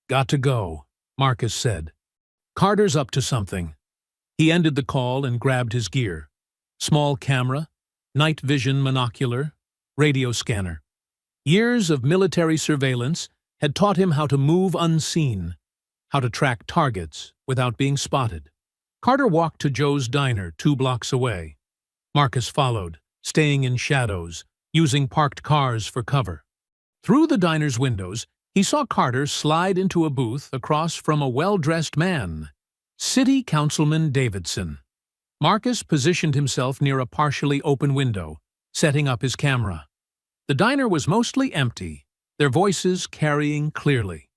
"Got to go," Marcus said. "Carter's up to something." He ended the call and grabbed his gear. Small camera, night vision monocular, radio scanner. Years of military surveillance had taught him how to move unseen, how to track targets without being spotted. Carter walked to Joe's Diner 2 blocks away. Marcus followed, staying in shadows, using parked cars for cover. Through the diner's windows, he saw Carter slide into a booth across from a well-dressed man, City Councilman Davidson. Marcus positioned himself near a partially open window, setting up his camera. The diner was mostly empty, their voices carrying clearly.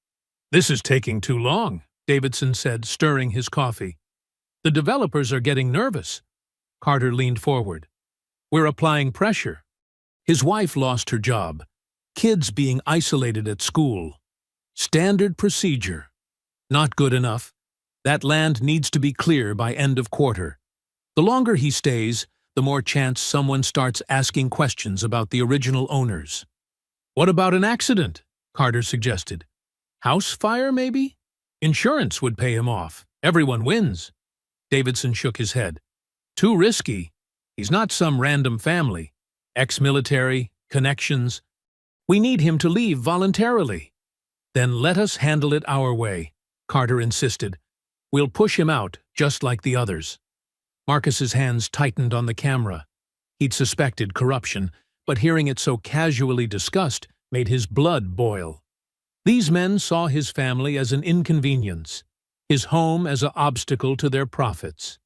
"This is taking too long," Davidson said, stirring his coffee. "The developers are getting nervous." Carter leaned forward. "We're applying pressure." His wife lost her job. Kids being isolated at school. Standard procedure. Not good enough. That land needs to be clear by end of quarter. The longer he stays, the more chance someone starts asking questions about the original owners. "What about an accident?" Carter suggested. "House fire, maybe? Insurance would pay him off. Everyone wins." Davidson shook his head. "Too risky. He's not some random family. Ex-military, connections. We need him to leave voluntarily." "Then let us handle it our way," Carter insisted. "We'll push him out, just like the others." Marcus's hands tightened on the camera. He'd suspected corruption, but hearing it so casually discussed made his blood boil. These men saw his family as an inconvenience, his home as an obstacle to their profits.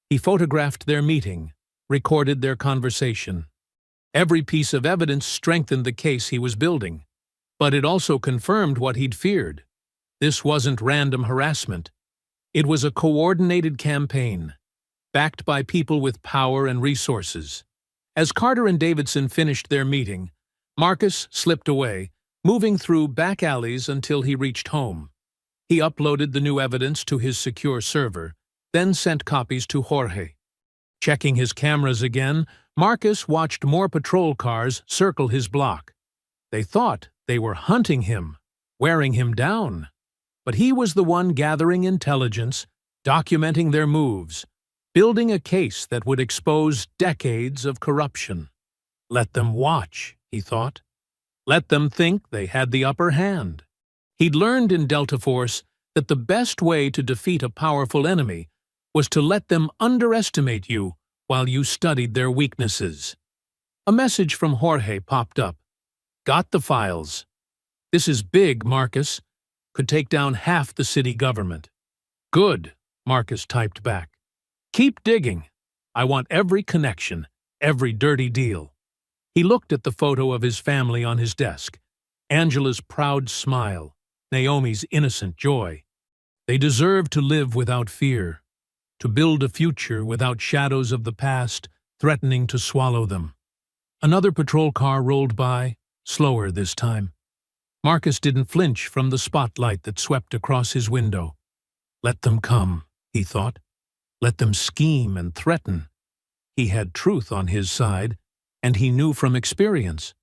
He photographed their meeting, recorded their conversation. Every piece of evidence strengthened the case he was building, but it also confirmed what he'd feared. This wasn't random harassment. It was a coordinated campaign, backed by people with power and resources. As Carter and Davidson finished their meeting, Marcus slipped away, moving through back alleys until he reached home. He uploaded the new evidence to his secure server, then sent copies to Jorge. Checking his cameras again, Marcus watched more patrol cars circle his block. They thought they were hunting him, wearing him down. But he was the one gathering intelligence, documenting their moves, building a case that would expose decades of corruption. Let them watch, he thought. Let them think they had the upper hand. He'd learned in Delta Force that the best way to defeat a powerful enemy was to let them underestimate you while you studied their weaknesses. A message from Jorge popped up. Got the files. This is big, Marcus. Could take down half the city government. Good, Marcus typed back. Keep digging. I want every connection, every dirty deal. He looked at the photo of his family on his desk. Angela's proud smile, Naomi's innocent joy. They deserve to live without fear, to build a future without shadows of the past threatening to swallow them. Another patrol car rolled by, slower this time. Marcus didn't flinch from the spotlight that swept across his window. Let them come, he thought. Let them scheme and threaten. He had truth on his side, and he knew from experience.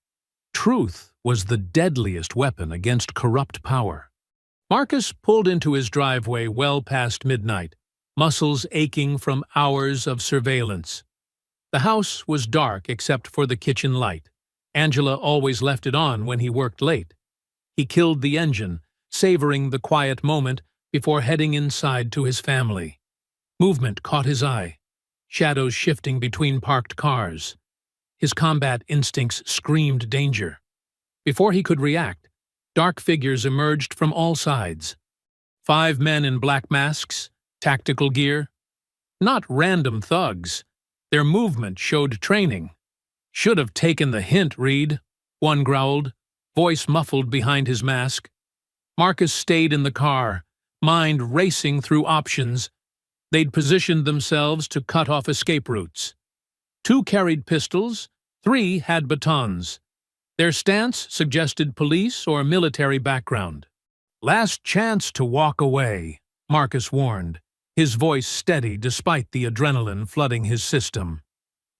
Truth was the deadliest weapon against corrupt power. Marcus pulled into his driveway well past midnight, muscles aching from hours of surveillance. The house was dark except for the kitchen light. Angela always left it on when he worked late. He killed the engine, savoring the quiet moment before heading inside to his family. Movement caught his eye, shadows shifting between parked cars. His combat instincts screamed danger. Before he could react, dark figures emerged from all sides. 5 men in black masks, tactical gear. Not random thugs. Their movement showed training. Should have taken the hint, Reed, one growled, voice muffled behind his mask. Marcus stayed in the car, mind racing through options. They'd positioned themselves to cut off escape routes. 2 carried pistols, 3 had batons. Their stance suggested police or military background. Last chance to walk away, Marcus warned, his voice steady despite the adrenaline flooding his system.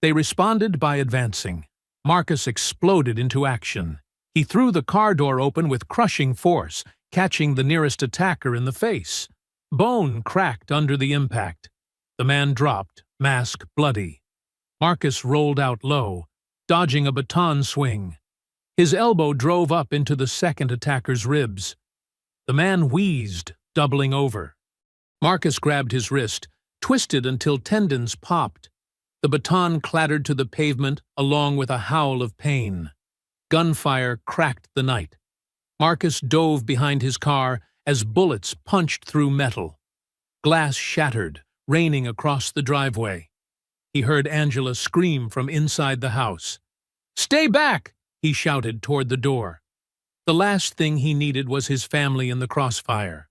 They responded by advancing. Marcus exploded into action. He threw the car door open with crushing force, catching the nearest attacker in the face. Bone cracked under the impact. The man dropped, mask bloody. Marcus rolled out low, dodging a baton swing. His elbow drove up into the second attacker's ribs. The man wheezed, doubling over. Marcus grabbed his wrist, twisted until tendons popped. The baton clattered to the pavement along with a howl of pain. Gunfire cracked the night. Marcus dove behind his car as bullets punched through metal. Glass shattered, raining across the driveway. He heard Angela scream from inside the house. "Stay back!" he shouted toward the door. The last thing he needed was his family in the crossfire.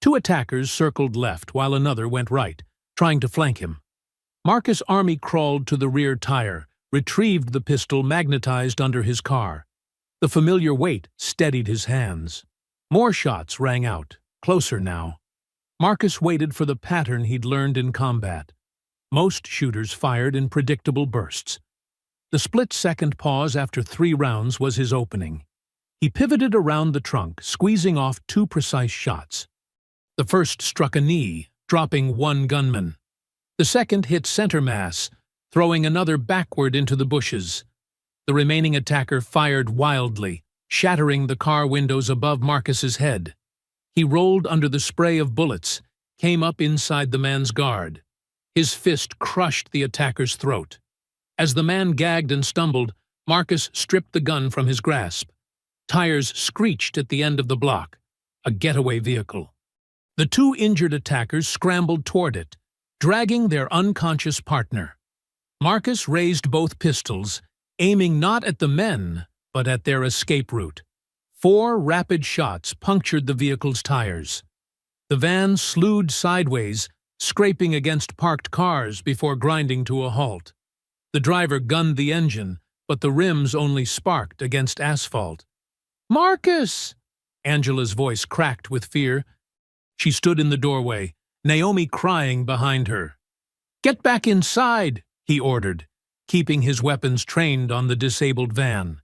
2 attackers circled left while another went right, trying to flank him. Marcus Army crawled to the rear tire, retrieved the pistol magnetized under his car. The familiar weight steadied his hands. More shots rang out, closer now. Marcus waited for the pattern he'd learned in combat. Most shooters fired in predictable bursts. The split-second pause after 3 rounds was his opening. He pivoted around the trunk, squeezing off 2 precise shots. The first struck a knee, dropping 1 gunman. The second hit center mass, throwing another backward into the bushes. The remaining attacker fired wildly, shattering the car windows above Marcus's head. He rolled under the spray of bullets, came up inside the man's guard. His fist crushed the attacker's throat. As the man gagged and stumbled, Marcus stripped the gun from his grasp. Tires screeched at the end of the block. A getaway vehicle. The two injured attackers scrambled toward it, dragging their unconscious partner. Marcus raised both pistols, aiming not at the men, but at their escape route. 4 rapid shots punctured the vehicle's tires. The van slewed sideways, scraping against parked cars before grinding to a halt. The driver gunned the engine, but the rims only sparked against asphalt. "Marcus!" Angela's voice cracked with fear. She stood in the doorway, Naomi crying behind her. "Get back inside," he ordered, keeping his weapons trained on the disabled van.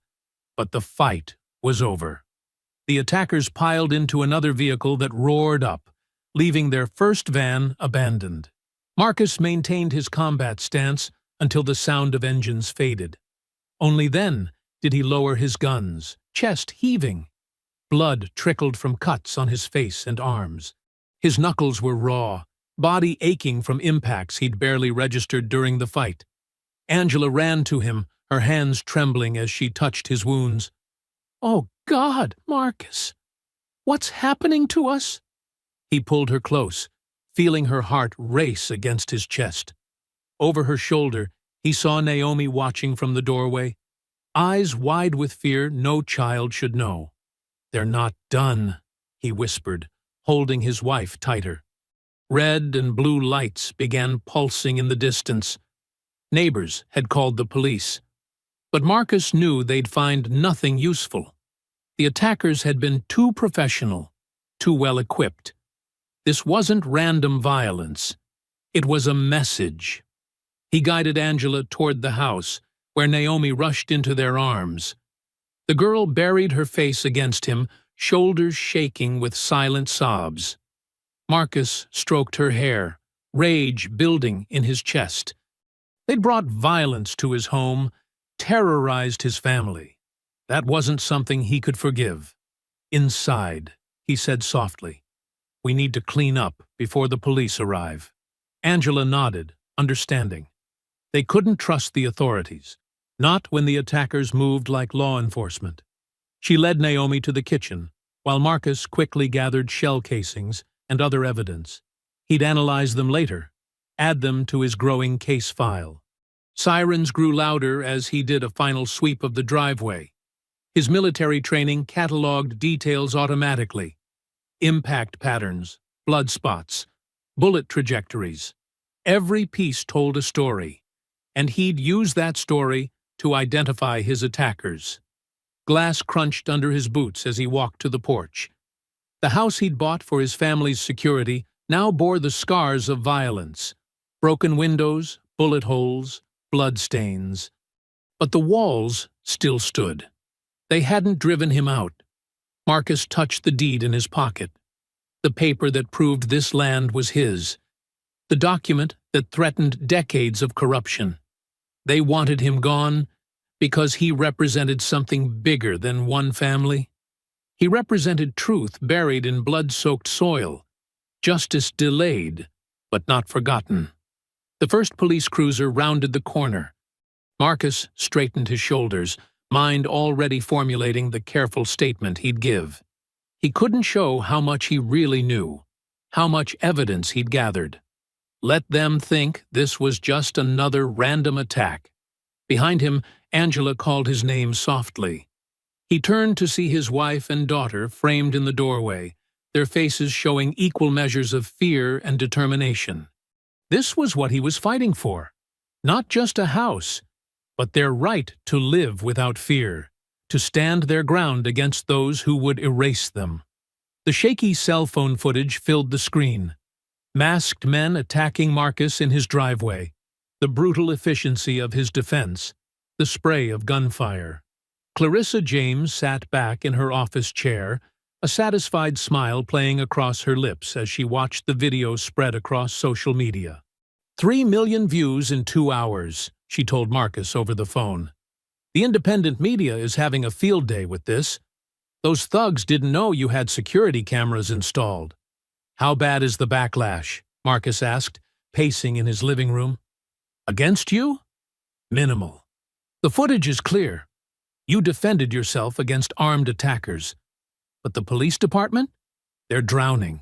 But the fight was over. The attackers piled into another vehicle that roared up, leaving their first van abandoned. Marcus maintained his combat stance until the sound of engines faded. Only then did he lower his guns, chest heaving. Blood trickled from cuts on his face and arms. His knuckles were raw, body aching from impacts he'd barely registered during the fight. Angela ran to him, her hands trembling as she touched his wounds. "Oh, God, Marcus! What's happening to us?" He pulled her close, feeling her heart race against his chest. Over her shoulder, he saw Naomi watching from the doorway, eyes wide with fear no child should know. "They're not done," he whispered, holding his wife tighter. Red and blue lights began pulsing in the distance. Neighbors had called the police. But Marcus knew they'd find nothing useful. The attackers had been too professional, too well equipped. This wasn't random violence. It was a message. He guided Angela toward the house, where Naomi rushed into their arms. The girl buried her face against him, shoulders shaking with silent sobs. Marcus stroked her hair, rage building in his chest. They'd brought violence to his home, terrorized his family. That wasn't something he could forgive. "Inside," he said softly. "We need to clean up before the police arrive." Angela nodded, understanding. They couldn't trust the authorities, not when the attackers moved like law enforcement. She led Naomi to the kitchen, while Marcus quickly gathered shell casings and other evidence. He'd analyze them later, add them to his growing case file. Sirens grew louder as he did a final sweep of the driveway. His military training cataloged details automatically. Impact patterns, blood spots, bullet trajectories. Every piece told a story, and he'd use that story to identify his attackers. Glass crunched under his boots as he walked to the porch. The house he'd bought for his family's security now bore the scars of violence. Broken windows, bullet holes, blood stains. But the walls still stood. They hadn't driven him out. Marcus touched the deed in his pocket. The paper that proved this land was his. The document that threatened decades of corruption. They wanted him gone because he represented something bigger than one family. He represented truth buried in blood-soaked soil, justice delayed, but not forgotten. The first police cruiser rounded the corner. Marcus straightened his shoulders, mind already formulating the careful statement he'd give. He couldn't show how much he really knew, how much evidence he'd gathered. Let them think this was just another random attack. Behind him, Angela called his name softly. He turned to see his wife and daughter framed in the doorway, their faces showing equal measures of fear and determination. This was what he was fighting for. Not just a house, but their right to live without fear, to stand their ground against those who would erase them. The shaky cell phone footage filled the screen. Masked men attacking Marcus in his driveway, the brutal efficiency of his defense, the spray of gunfire. Clarissa James sat back in her office chair, a satisfied smile playing across her lips as she watched the video spread across social media. 3 million views in 2 hours, she told Marcus over the phone. The independent media is having a field day with this. Those thugs didn't know you had security cameras installed. How bad is the backlash? Marcus asked, pacing in his living room. Against you? Minimal. The footage is clear. You defended yourself against armed attackers. But the police department? They're drowning.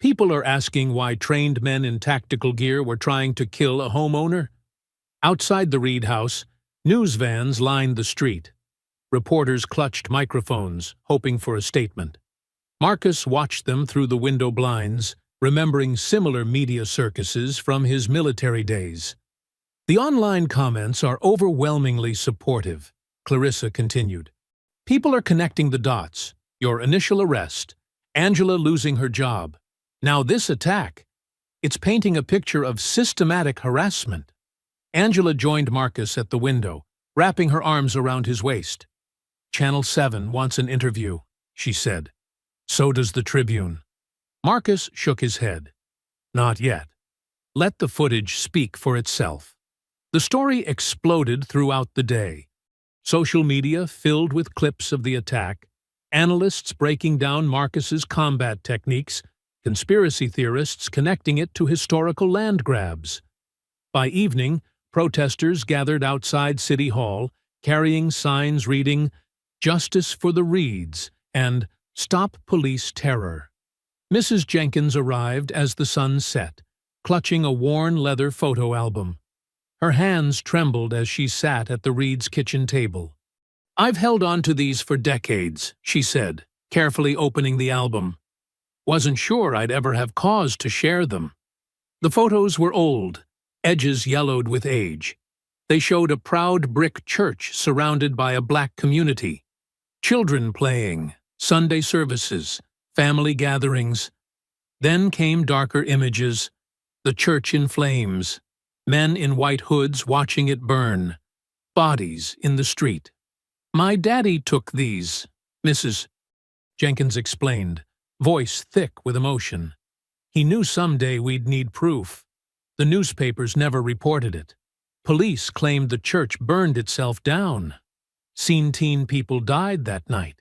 People are asking why trained men in tactical gear were trying to kill a homeowner. Outside the Reed house, news vans lined the street. Reporters clutched microphones, hoping for a statement. Marcus watched them through the window blinds, remembering similar media circuses from his military days. The online comments are overwhelmingly supportive, Clarissa continued. People are connecting the dots. Your initial arrest, Angela losing her job. Now this attack. It's painting a picture of systematic harassment. Angela joined Marcus at the window, wrapping her arms around his waist. Channel 7 wants an interview, she said. So does the Tribune. Marcus shook his head. Not yet. Let the footage speak for itself. The story exploded throughout the day. Social media filled with clips of the attack, analysts breaking down Marcus's combat techniques, conspiracy theorists connecting it to historical land grabs. By evening, protesters gathered outside City Hall, carrying signs reading, "Justice for the Reeds" and "Stop Police Terror." Mrs. Jenkins arrived as the sun set, clutching a worn leather photo album. Her hands trembled as she sat at the Reeds' kitchen table. "I've held on to these for decades," she said, carefully opening the album. "Wasn't sure I'd ever have cause to share them." The photos were old, edges yellowed with age. They showed a proud brick church surrounded by a black community. Children playing, Sunday services, family gatherings. Then came darker images, the church in flames, men in white hoods watching it burn, bodies in the street. "My daddy took these," Mrs. Jenkins explained, voice thick with emotion. "He knew someday we'd need proof. The newspapers never reported it. Police claimed the church burned itself down. 17 people died that night."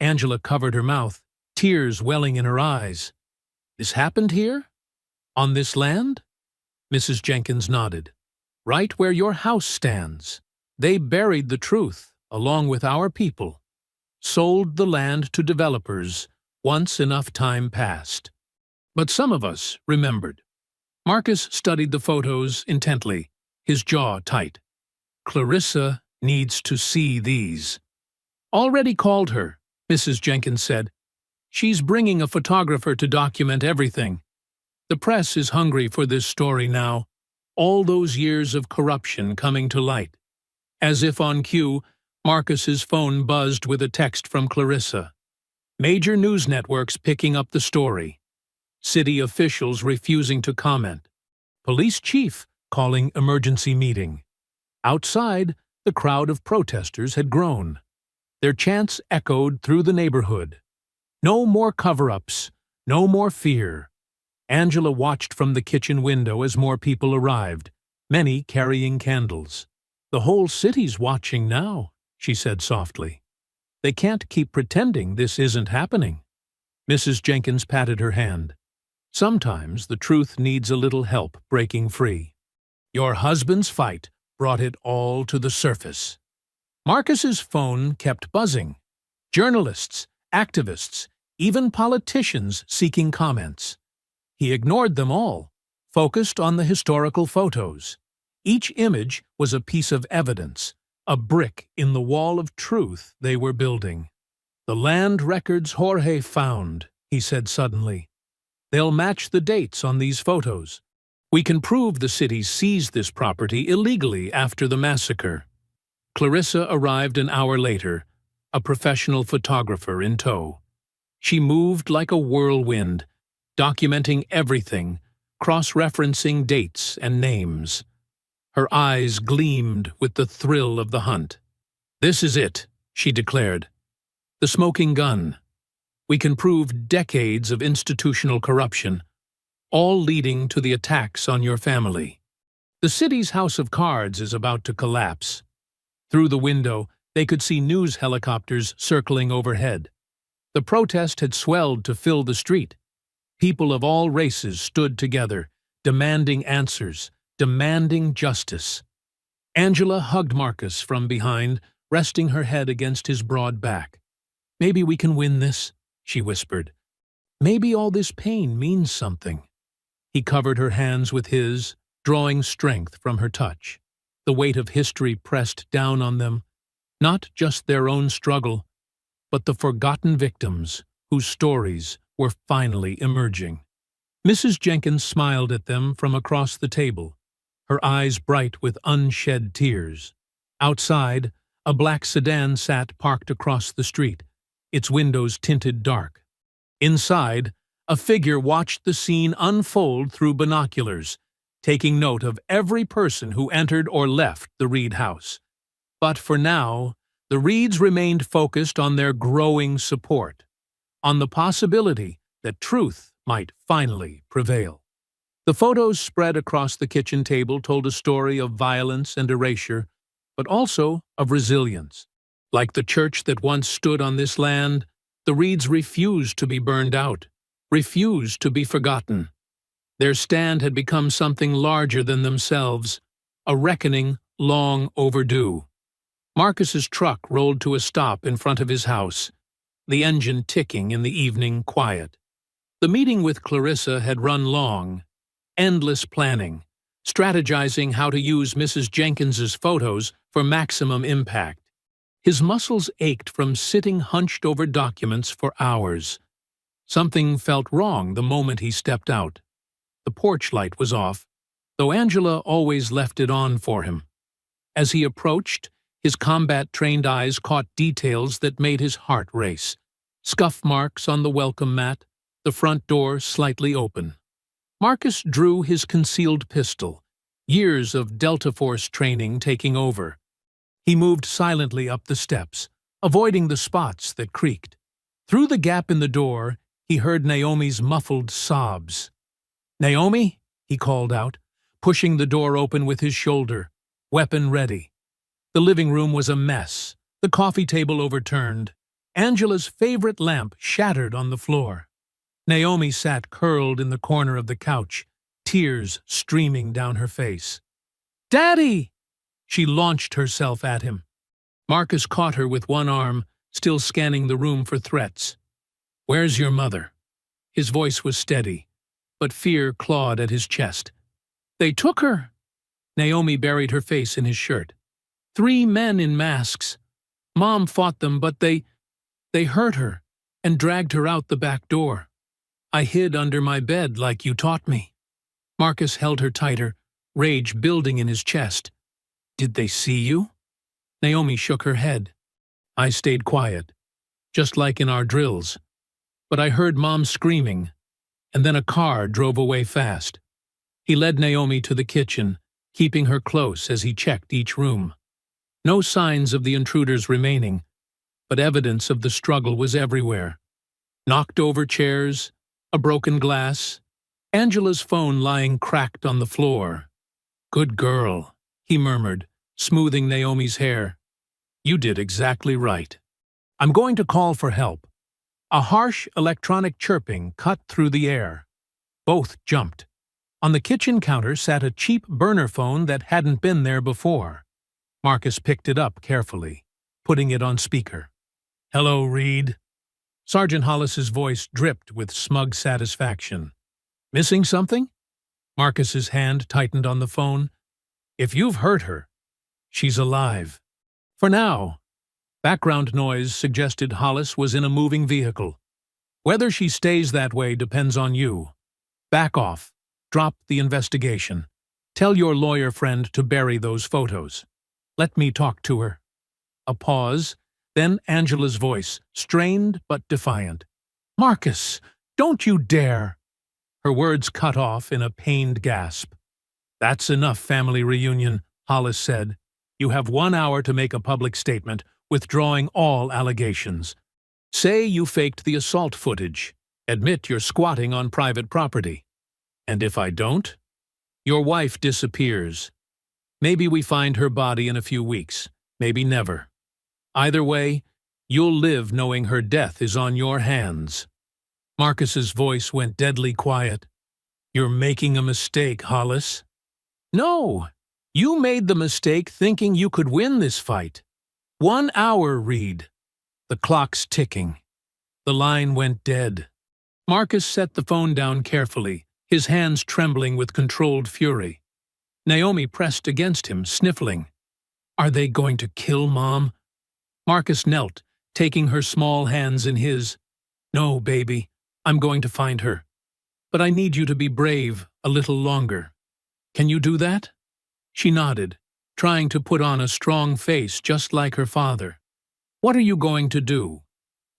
Angela covered her mouth, tears welling in her eyes. "This happened here? On this land?" Mrs. Jenkins nodded. "Right where your house stands. They buried the truth, along with our people. Sold the land to developers once enough time passed. But some of us remembered." Marcus studied the photos intently, his jaw tight. "Clarissa needs to see these." "Already called her," Mrs. Jenkins said. "She's bringing a photographer to document everything. The press is hungry for this story now, all those years of corruption coming to light." As if on cue, Marcus's phone buzzed with a text from Clarissa. Major news networks picking up the story. City officials refusing to comment. Police chief calling emergency meeting. Outside, the crowd of protesters had grown. Their chants echoed through the neighborhood. No more cover-ups, no more fear. Angela watched from the kitchen window as more people arrived, many carrying candles. "The whole city's watching now," she said softly. "They can't keep pretending this isn't happening." Mrs. Jenkins patted her hand. "Sometimes the truth needs a little help breaking free. Your husband's fight brought it all to the surface." Marcus's phone kept buzzing. Journalists, activists, even politicians seeking comments. He ignored them all, focused on the historical photos. Each image was a piece of evidence, a brick in the wall of truth they were building. "The land records Jorge found," he said suddenly. "They'll match the dates on these photos. We can prove the city seized this property illegally after the massacre." Clarissa arrived an hour later, a professional photographer in tow. She moved like a whirlwind, documenting everything, cross-referencing dates and names. Her eyes gleamed with the thrill of the hunt. "This is it," she declared. "The smoking gun. We can prove decades of institutional corruption, all leading to the attacks on your family. The city's house of cards is about to collapse." Through the window, they could see news helicopters circling overhead. The protest had swelled to fill the street. People of all races stood together, demanding answers, demanding justice. Angela hugged Marcus from behind, resting her head against his broad back. "Maybe we can win this," she whispered. "Maybe all this pain means something." He covered her hands with his, drawing strength from her touch. The weight of history pressed down on them, not just their own struggle, but the forgotten victims whose stories were finally emerging. Mrs. Jenkins smiled at them from across the table, her eyes bright with unshed tears. Outside, a black sedan sat parked across the street, its windows tinted dark. Inside, a figure watched the scene unfold through binoculars, taking note of every person who entered or left the Reed house. But for now, the Reeds remained focused on their growing support, on the possibility that truth might finally prevail. The photos spread across the kitchen table told a story of violence and erasure, but also of resilience. Like the church that once stood on this land, the Reeds refused to be burned out, refused to be forgotten. Their stand had become something larger than themselves, a reckoning long overdue. Marcus's truck rolled to a stop in front of his house, the engine ticking in the evening quiet. The meeting with Clarissa had run long, endless planning, strategizing how to use Mrs. Jenkins's photos for maximum impact. His muscles ached from sitting hunched over documents for hours. Something felt wrong the moment he stepped out. The porch light was off, though Angela always left it on for him. As he approached, his combat-trained eyes caught details that made his heart race. Scuff marks on the welcome mat, the front door slightly open. Marcus drew his concealed pistol, years of Delta Force training taking over. He moved silently up the steps, avoiding the spots that creaked. Through the gap in the door, he heard Naomi's muffled sobs. "Naomi?" he called out, pushing the door open with his shoulder, weapon ready. The living room was a mess, the coffee table overturned. Angela's favorite lamp shattered on the floor. Naomi sat curled in the corner of the couch, tears streaming down her face. "Daddy!" She launched herself at him. Marcus caught her with one arm, still scanning the room for threats. "Where's your mother?" His voice was steady, but fear clawed at his chest. "They took her." Naomi buried her face in his shirt. "3 men in masks. Mom fought them, but they hurt her and dragged her out the back door. I hid under my bed like you taught me." Marcus held her tighter, rage building in his chest. "Did they see you?" Naomi shook her head. "I stayed quiet, just like in our drills. But I heard Mom screaming, and then a car drove away fast." He led Naomi to the kitchen, keeping her close as he checked each room. No signs of the intruders remaining, but evidence of the struggle was everywhere. Knocked over chairs, a broken glass, Angela's phone lying cracked on the floor. "Good girl," he murmured, smoothing Naomi's hair. "You did exactly right. I'm going to call for help." A harsh electronic chirping cut through the air. Both jumped. On the kitchen counter sat a cheap burner phone that hadn't been there before. Marcus picked it up carefully, putting it on speaker. "Hello, Reed." Sergeant Hollis's voice dripped with smug satisfaction. "Missing something?" Marcus's hand tightened on the phone. "If you've hurt her, she's alive. For now." Background noise suggested Hollis was in a moving vehicle. "Whether she stays that way depends on you. Back off. Drop the investigation. Tell your lawyer friend to bury those photos. Let me talk to her." A pause, then Angela's voice, strained but defiant. "Marcus, don't you dare!" Her words cut off in a pained gasp. "That's enough, family reunion," Hollis said. "You have 1 hour to make a public statement, withdrawing all allegations. Say you faked the assault footage. Admit you're squatting on private property. And if I don't, your wife disappears. Maybe we find her body in a few weeks, maybe never. Either way, you'll live knowing her death is on your hands." Marcus's voice went deadly quiet. "You're making a mistake, Hollis." "No, you made the mistake thinking you could win this fight. 1 hour, Reed. The clock's ticking. The line went dead. Marcus set the phone down carefully, his hands trembling with controlled fury. Naomi pressed against him, sniffling. Are they going to kill Mom? Marcus knelt, taking her small hands in his. No, baby, I'm going to find her. But I need you to be brave a little longer. Can you do that? She nodded, trying to put on a strong face just like her father. What are you going to do?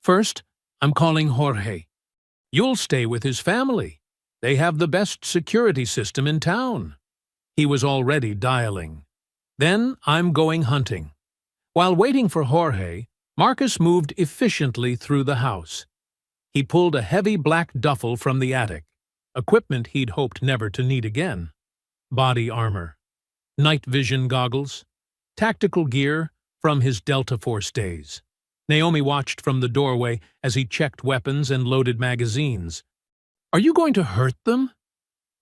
First, I'm calling Jorge. You'll stay with his family. They have the best security system in town. He was already dialing. Then I'm going hunting. While waiting for Jorge, Marcus moved efficiently through the house. He pulled a heavy black duffel from the attic, equipment he'd hoped never to need again. Body armor, night vision goggles, tactical gear from his Delta Force days. Naomi watched from the doorway as he checked weapons and loaded magazines. Are you going to hurt them?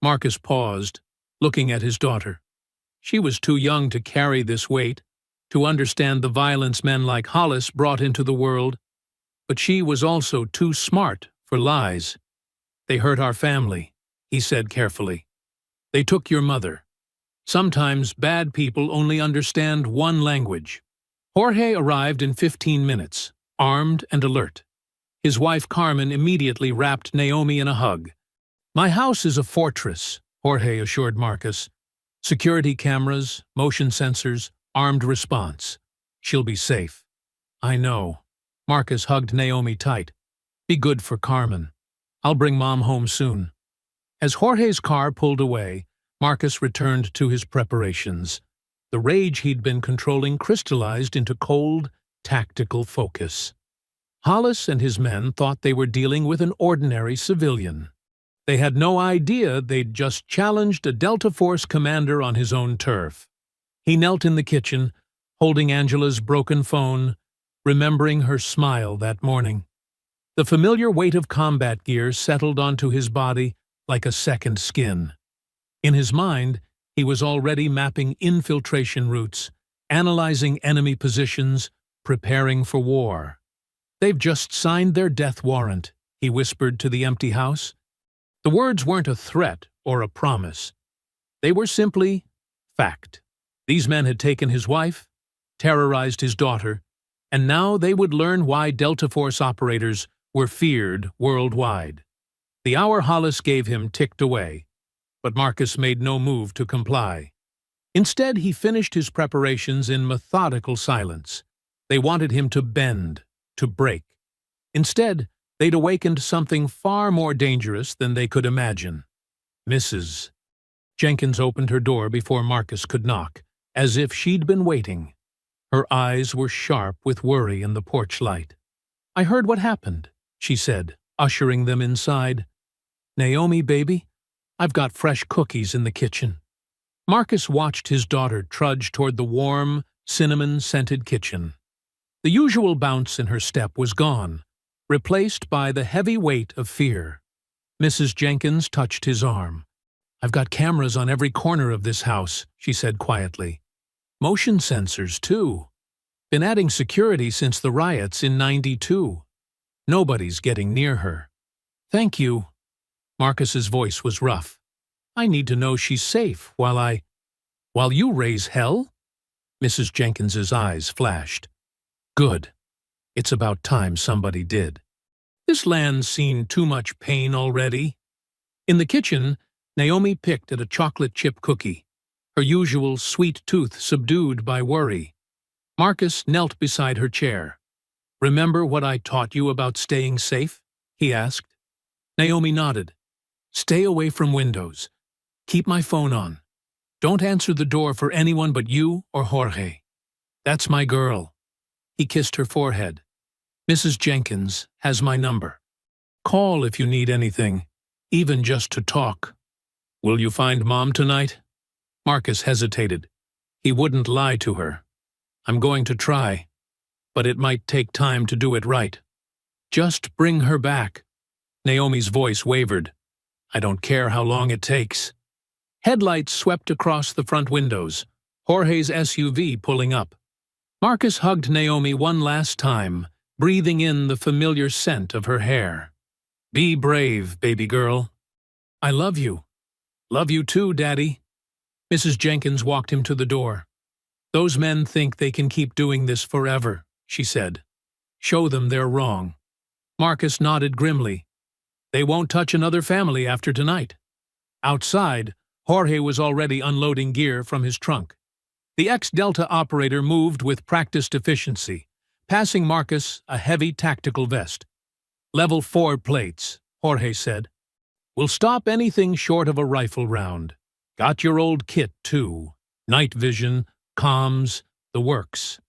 Marcus paused, looking at his daughter. She was too young to carry this weight, to understand the violence men like Hollis brought into the world, but she was also too smart for lies. They hurt our family, he said carefully. They took your mother. Sometimes bad people only understand one language. Jorge arrived in 15 minutes, armed and alert. His wife Carmen immediately wrapped Naomi in a hug. My house is a fortress, Jorge assured Marcus. Security cameras, motion sensors, armed response. She'll be safe. I know. Marcus hugged Naomi tight. Be good for Carmen. I'll bring Mom home soon. As Jorge's car pulled away, Marcus returned to his preparations. The rage he'd been controlling crystallized into cold, tactical focus. Hollis and his men thought they were dealing with an ordinary civilian. They had no idea they'd just challenged a Delta Force commander on his own turf. He knelt in the kitchen, holding Angela's broken phone, remembering her smile that morning. The familiar weight of combat gear settled onto his body like a second skin. In his mind, he was already mapping infiltration routes, analyzing enemy positions, preparing for war. They've just signed their death warrant, he whispered to the empty house. The words weren't a threat or a promise. They were simply fact. These men had taken his wife, terrorized his daughter, and now they would learn why Delta Force operators were feared worldwide. The hour Hollis gave him ticked away, but Marcus made no move to comply. Instead, he finished his preparations in methodical silence. They wanted him to bend, to break. Instead, they'd awakened something far more dangerous than they could imagine. Mrs. Jenkins opened her door before Marcus could knock, as if she'd been waiting. Her eyes were sharp with worry in the porch light. I heard what happened, she said, ushering them inside. Naomi, baby, I've got fresh cookies in the kitchen. Marcus watched his daughter trudge toward the warm, cinnamon-scented kitchen. The usual bounce in her step was gone, replaced by the heavy weight of fear. Mrs. Jenkins touched his arm. I've got cameras on every corner of this house, she said quietly. Motion sensors, too. Been adding security since the riots in '92. Nobody's getting near her. Thank you. Marcus's voice was rough. I need to know she's safe while you raise hell? Mrs. Jenkins's eyes flashed. Good. It's about time somebody did. This land's seen too much pain already. In the kitchen, Naomi picked at a chocolate chip cookie, her usual sweet tooth subdued by worry. Marcus knelt beside her chair. Remember what I taught you about staying safe? He asked. Naomi nodded. Stay away from windows. Keep my phone on. Don't answer the door for anyone but you or Jorge. That's my girl. He kissed her forehead. Mrs. Jenkins has my number. Call if you need anything, even just to talk. Will you find Mom tonight? Marcus hesitated. He wouldn't lie to her. I'm going to try, but it might take time to do it right. Just bring her back. Naomi's voice wavered. I don't care how long it takes. Headlights swept across the front windows, Jorge's SUV pulling up. Marcus hugged Naomi one last time, breathing in the familiar scent of her hair. "Be brave, baby girl." "I love you." "Love you too, Daddy." Mrs. Jenkins walked him to the door. "Those men think they can keep doing this forever," she said. "Show them they're wrong." Marcus nodded grimly. "They won't touch another family after tonight." Outside, Jorge was already unloading gear from his trunk. The ex-Delta operator moved with practiced efficiency, passing Marcus a heavy tactical vest. "Level 4 plates," Jorge said. "We'll stop anything short of a rifle round. Got your old kit, too. Night vision, comms, the works."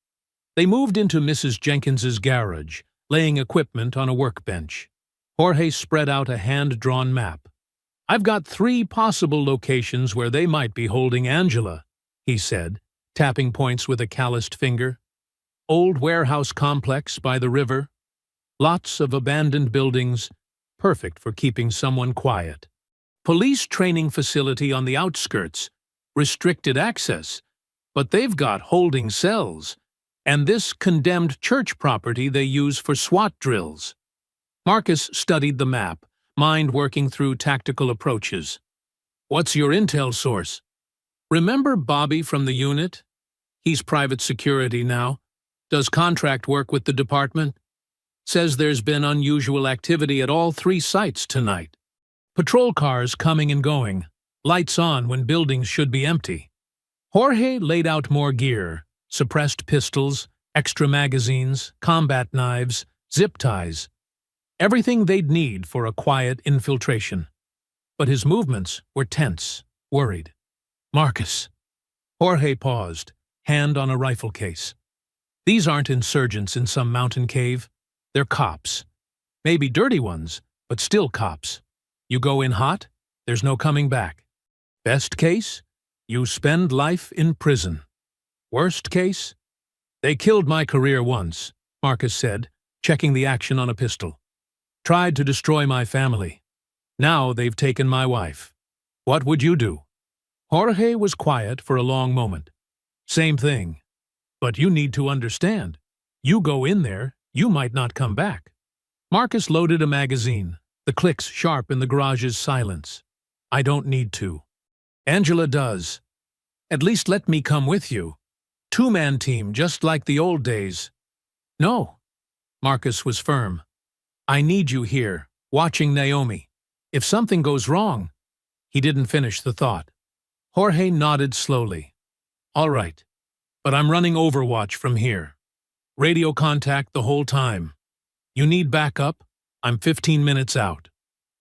They moved into Mrs. Jenkins's garage, laying equipment on a workbench. Jorge spread out a hand-drawn map. "I've got 3 possible locations where they might be holding Angela," he said, tapping points with a calloused finger. "Old warehouse complex by the river. Lots of abandoned buildings, perfect for keeping someone quiet. Police training facility on the outskirts, restricted access, but they've got holding cells, and this condemned church property they use for SWAT drills." Marcus studied the map, mind working through tactical approaches. "What's your intel source?" "Remember Bobby from the unit? He's private security now. Does contract work with the department. Says there's been unusual activity at all 3 sites tonight. Patrol cars coming and going, lights on when buildings should be empty." Jorge laid out more gear, suppressed pistols, extra magazines, combat knives, zip ties. Everything they'd need for a quiet infiltration. But his movements were tense, worried. "Marcus." Jorge paused, hand on a rifle case. "These aren't insurgents in some mountain cave. They're cops. Maybe dirty ones, but still cops. You go in hot, there's no coming back. Best case, you spend life in prison. Worst case, they killed my career once," Marcus said, checking the action on a pistol. "Tried to destroy my family. Now they've taken my wife. What would you do?" Jorge was quiet for a long moment. "Same thing. But you need to understand. You go in there, you might not come back." Marcus loaded a magazine, the clicks sharp in the garage's silence. "I don't need to. Angela does. At least let me come with you. 2-man team, just like the old days." "No." Marcus was firm. "I need you here, watching Naomi. If something goes wrong—" He didn't finish the thought. Jorge nodded slowly. "All right, but I'm running Overwatch from here. Radio contact the whole time. You need backup? I'm 15 minutes out."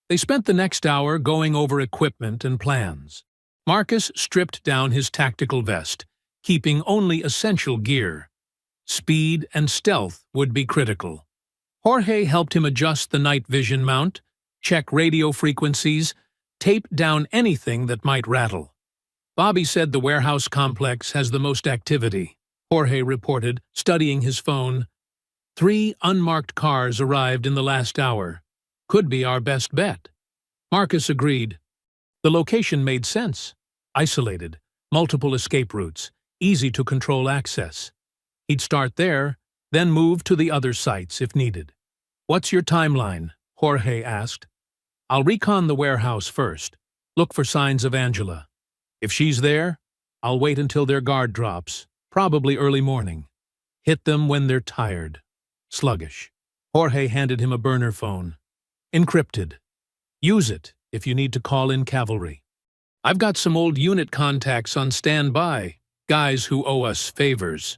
They spent the next hour going over equipment and plans. Marcus stripped down his tactical vest, keeping only essential gear. Speed and stealth would be critical. Jorge helped him adjust the night vision mount, check radio frequencies, tape down anything that might rattle. "Bobby said the warehouse complex has the most activity," Jorge reported, studying his phone. 3 unmarked cars arrived in the last hour. Could be our best bet. Marcus agreed. The location made sense. Isolated, multiple escape routes, easy to control access. He'd start there, then move to the other sites if needed. "What's your timeline?" Jorge asked. "I'll recon the warehouse first. Look for signs of Angela. If she's there, I'll wait until their guard drops, probably early morning. Hit them when they're tired. Sluggish." Jorge handed him a burner phone. "Encrypted. Use it if you need to call in cavalry. I've got some old unit contacts on standby, guys who owe us favors."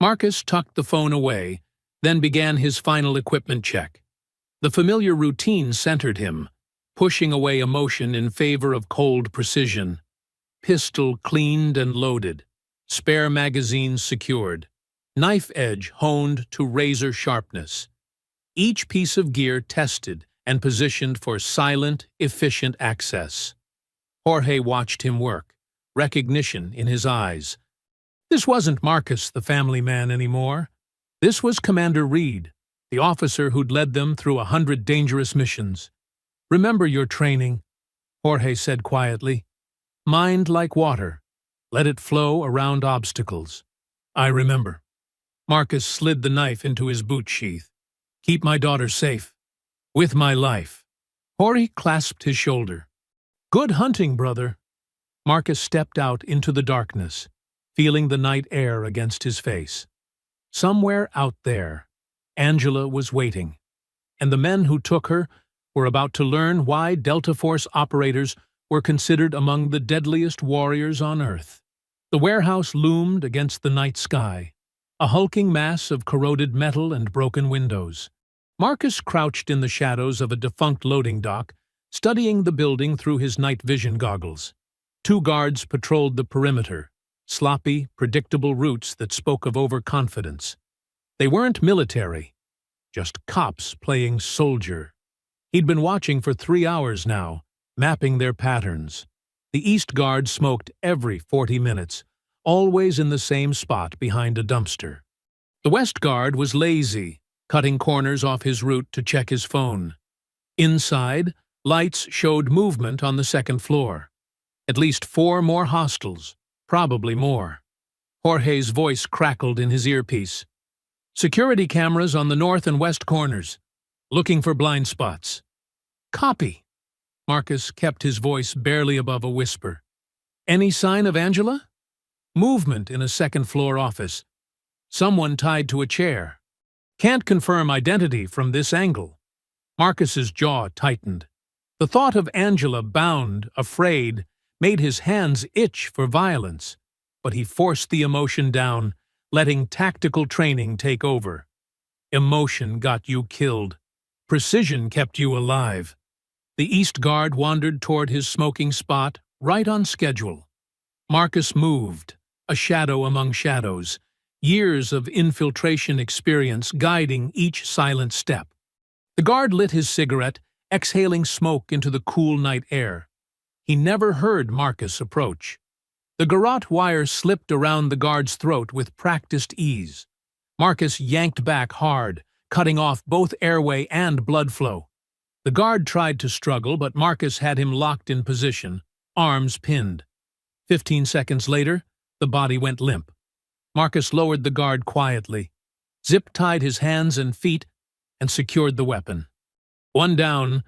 Marcus tucked the phone away, then began his final equipment check. The familiar routine centered him, pushing away emotion in favor of cold precision. Pistol cleaned and loaded, spare magazines secured, knife edge honed to razor sharpness. Each piece of gear tested and positioned for silent, efficient access. Jorge watched him work, recognition in his eyes. This wasn't Marcus, the family man, anymore. This was Commander Reed, the officer who'd led them through 100 dangerous missions. "Remember your training," Jorge said quietly. "Mind like water. Let it flow around obstacles." "I remember." Marcus slid the knife into his boot sheath. "Keep my daughter safe. With my life." Jorge clasped his shoulder. "Good hunting, brother." Marcus stepped out into the darkness, feeling the night air against his face. Somewhere out there, Angela was waiting, and the men who took her were about to learn why Delta Force operators were considered among the deadliest warriors on Earth. The warehouse loomed against the night sky, a hulking mass of corroded metal and broken windows. Marcus crouched in the shadows of a defunct loading dock, studying the building through his night vision goggles. 2 guards patrolled the perimeter, sloppy, predictable routes that spoke of overconfidence. They weren't military, just cops playing soldier. He'd been watching for 3 hours now, mapping their patterns. The East Guard smoked every 40 minutes, always in the same spot behind a dumpster. The West Guard was lazy, cutting corners off his route to check his phone. Inside, lights showed movement on the 2nd floor. At least 4 more hostiles, probably more. Jorge's voice crackled in his earpiece. "Security cameras on the north and west corners. Looking for blind spots." "Copy." Marcus kept his voice barely above a whisper. "Any sign of Angela?" "Movement in a 2nd-floor office. Someone tied to a chair. Can't confirm identity from this angle." Marcus's jaw tightened. The thought of Angela bound, afraid, made his hands itch for violence, but he forced the emotion down, letting tactical training take over. Emotion got you killed. Precision kept you alive. The East Guard wandered toward his smoking spot, right on schedule. Marcus moved, a shadow among shadows, years of infiltration experience guiding each silent step. The guard lit his cigarette, exhaling smoke into the cool night air. He never heard Marcus approach. The garrote wire slipped around the guard's throat with practiced ease. Marcus yanked back hard, cutting off both airway and blood flow. The guard tried to struggle, but Marcus had him locked in position, arms pinned. 15 seconds later, the body went limp. Marcus lowered the guard quietly, zip-tied his hands and feet, and secured the weapon. One down,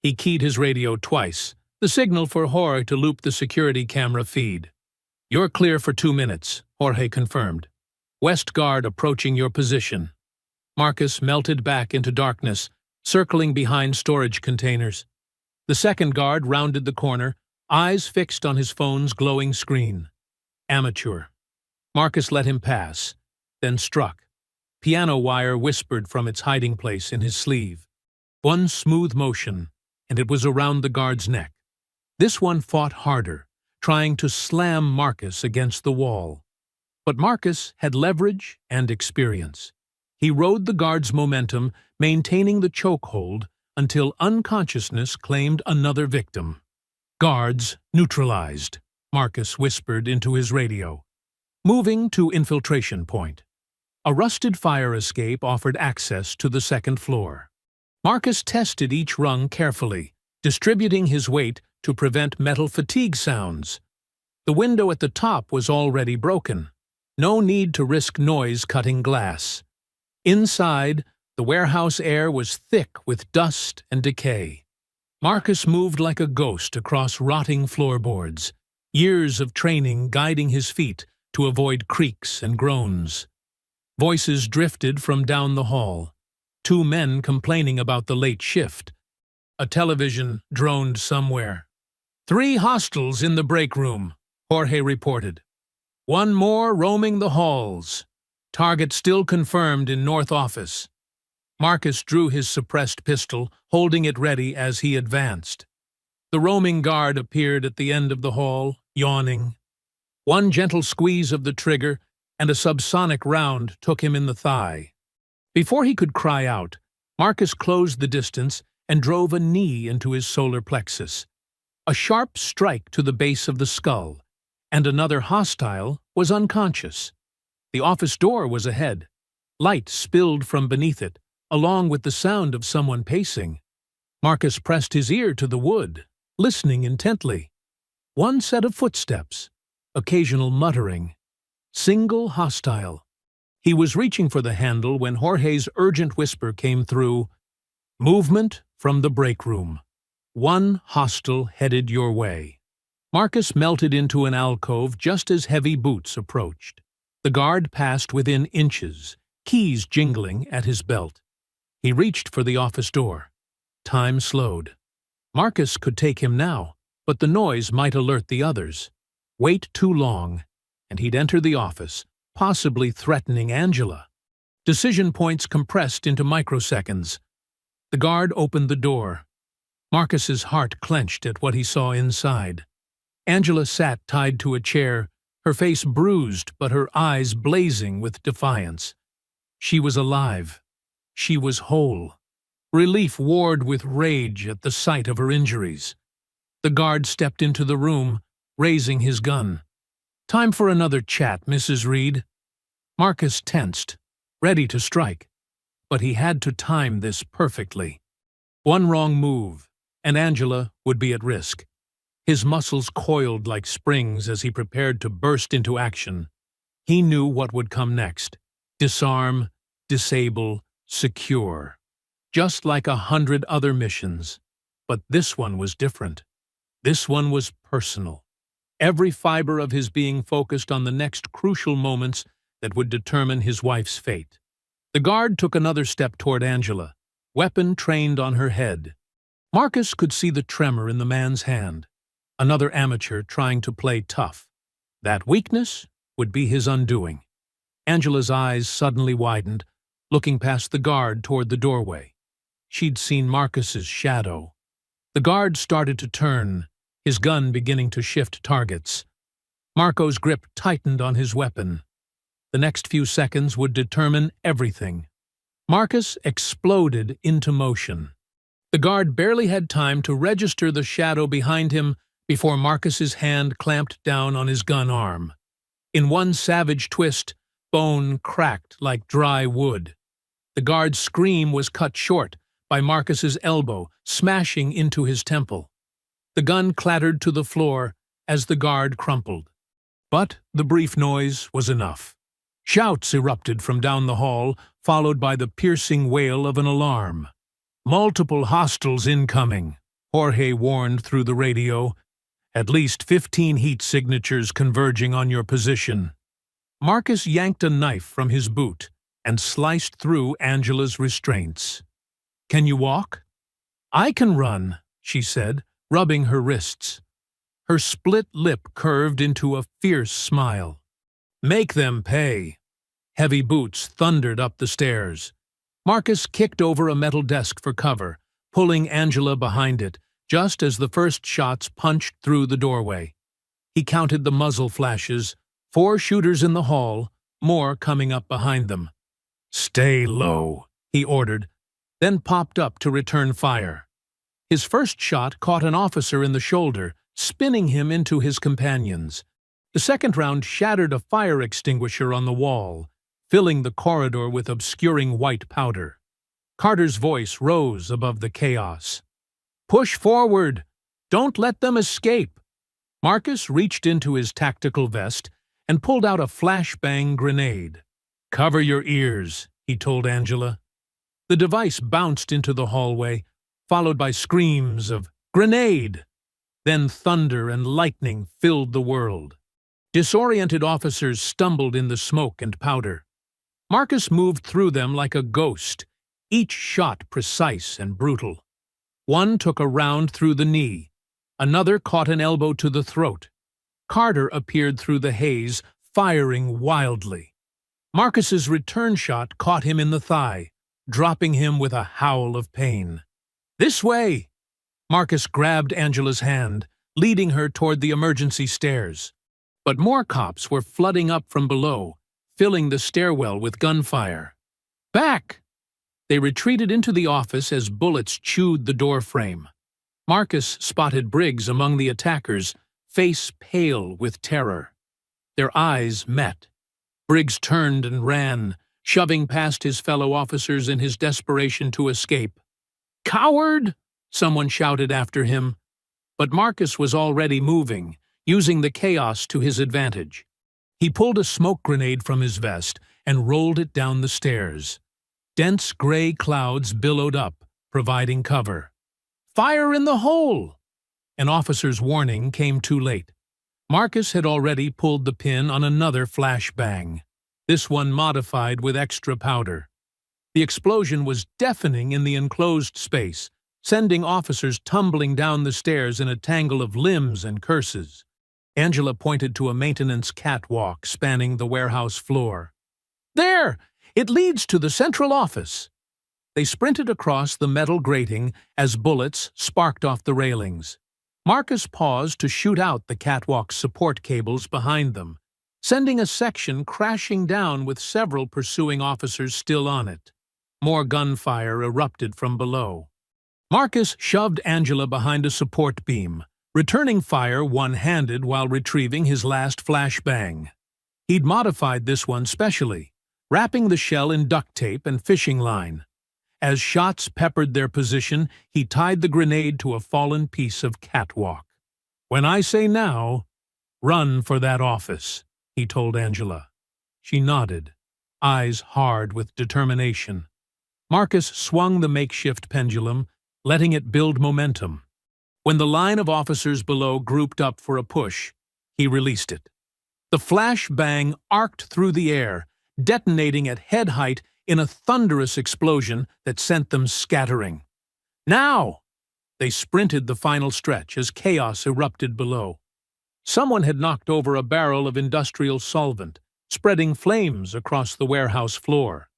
he keyed his radio twice, the signal for Jorge to loop the security camera feed. "You're clear for 2 minutes," Jorge confirmed. "West Guard approaching your position." Marcus melted back into darkness, circling behind storage containers. The 2nd Guard rounded the corner, eyes fixed on his phone's glowing screen. Amateur. Marcus let him pass, then struck. Piano wire whispered from its hiding place in his sleeve. One smooth motion, and it was around the guard's neck. This one fought harder, trying to slam Marcus against the wall. But Marcus had leverage and experience. He rode the guard's momentum, maintaining the chokehold until unconsciousness claimed another victim. "Guards neutralized," Marcus whispered into his radio. Moving to infiltration point. A rusted fire escape offered access to the 2nd floor. Marcus tested each rung carefully, distributing his weight to prevent metal fatigue sounds. The window at the top was already broken. No need to risk noise cutting glass. Inside, the warehouse air was thick with dust and decay. Marcus moved like a ghost across rotting floorboards, years of training guiding his feet to avoid creaks and groans. Voices drifted from down the hall. 2 men complaining about the late shift. A television droned somewhere. 3 hostiles in the break room, Jorge reported. 1 more roaming the halls. Target still confirmed in North Office. Marcus drew his suppressed pistol, holding it ready as he advanced. The roaming guard appeared at the end of the hall, yawning. One gentle squeeze of the trigger, and a subsonic round took him in the thigh. Before he could cry out, Marcus closed the distance and drove a knee into his solar plexus. A sharp strike to the base of the skull, and another hostile was unconscious. The office door was ahead. Light spilled from beneath it, along with the sound of someone pacing. Marcus pressed his ear to the wood, listening intently. One set of footsteps, occasional muttering. Single hostile. He was reaching for the handle when Jorge's urgent whisper came through. Movement from the break room. One hostile headed your way. Marcus melted into an alcove just as heavy boots approached. The guard passed within inches, keys jingling at his belt. He reached for the office door. Time slowed. Marcus could take him now, but the noise might alert the others. Wait too long, and he'd enter the office, possibly threatening Angela. Decision points compressed into microseconds. The guard opened the door. Marcus's heart clenched at what he saw inside. Angela sat tied to a chair, her face bruised but her eyes blazing with defiance. She was alive. She was whole. Relief warred with rage at the sight of her injuries. The guard stepped into the room, raising his gun. Time for another chat, Mrs. Reed. Marcus tensed, ready to strike. But he had to time this perfectly. One wrong move, and Angela would be at risk. His muscles coiled like springs as he prepared to burst into action. He knew what would come next. Disarm, disable, secure. Just like 100 other missions. But this one was different. This one was personal. Every fiber of his being focused on the next crucial moments that would determine his wife's fate. The guard took another step toward Angela, weapon trained on her head. Marcus could see the tremor in the man's hand. Another amateur trying to play tough. That weakness would be his undoing. Angela's eyes suddenly widened, looking past the guard toward the doorway. She'd seen Marcus's shadow. The guard started to turn, his gun beginning to shift targets. Marco's grip tightened on his weapon. The next few seconds would determine everything. Marcus exploded into motion. The guard barely had time to register the shadow behind him before Marcus's hand clamped down on his gun arm. In one savage twist, bone cracked like dry wood. The guard's scream was cut short by Marcus's elbow, smashing into his temple. The gun clattered to the floor as the guard crumpled. But the brief noise was enough. Shouts erupted from down the hall, followed by the piercing wail of an alarm. Multiple hostiles incoming, Jorge warned through the radio. At least 15 heat signatures converging on your position. Marcus yanked a knife from his boot and sliced through Angela's restraints. Can you walk? I can run, she said, rubbing her wrists. Her split lip curved into a fierce smile. Make them pay. Heavy boots thundered up the stairs. Marcus kicked over a metal desk for cover, pulling Angela behind it, just as the first shots punched through the doorway. He counted the muzzle flashes, 4 shooters in the hall, more coming up behind them. Stay low, he ordered, then popped up to return fire. His first shot caught an officer in the shoulder, spinning him into his companions. The second round shattered a fire extinguisher on the wall, filling the corridor with obscuring white powder. Carter's voice rose above the chaos. Push forward! Don't let them escape! Marcus reached into his tactical vest and pulled out a flashbang grenade. Cover your ears, he told Angela. The device bounced into the hallway, followed by screams of "Grenade!" Then thunder and lightning filled the world. Disoriented officers stumbled in the smoke and powder. Marcus moved through them like a ghost, each shot precise and brutal. One took a round through the knee. Another caught an elbow to the throat. Carter appeared through the haze, firing wildly. Marcus's return shot caught him in the thigh, dropping him with a howl of pain. This way! Marcus grabbed Angela's hand, leading her toward the emergency stairs. But more cops were flooding up from below, filling the stairwell with gunfire. Back! They retreated into the office as bullets chewed the doorframe. Marcus spotted Briggs among the attackers, face pale with terror. Their eyes met. Briggs turned and ran, shoving past his fellow officers in his desperation to escape. Coward! Someone shouted after him. But Marcus was already moving, using the chaos to his advantage. He pulled a smoke grenade from his vest and rolled it down the stairs. Dense gray clouds billowed up, providing cover. "Fire in the hole!" An officer's warning came too late. Marcus had already pulled the pin on another flashbang, this one modified with extra powder. The explosion was deafening in the enclosed space, sending officers tumbling down the stairs in a tangle of limbs and curses. Angela pointed to a maintenance catwalk spanning the warehouse floor. "There! It leads to the central office." They sprinted across the metal grating as bullets sparked off the railings. Marcus paused to shoot out the catwalk's support cables behind them, sending a section crashing down with several pursuing officers still on it. More gunfire erupted from below. Marcus shoved Angela behind a support beam, returning fire one-handed while retrieving his last flashbang. He'd modified this one specially, wrapping the shell in duct tape and fishing line. As shots peppered their position, he tied the grenade to a fallen piece of catwalk. "When I say now, run for that office," he told Angela. She nodded, eyes hard with determination. Marcus swung the makeshift pendulum, letting it build momentum. When the line of officers below grouped up for a push, he released it. The flashbang arced through the air, detonating at head height in a thunderous explosion that sent them scattering. "Now!" They sprinted the final stretch as chaos erupted below. Someone had knocked over a barrel of industrial solvent, spreading flames across the warehouse floor.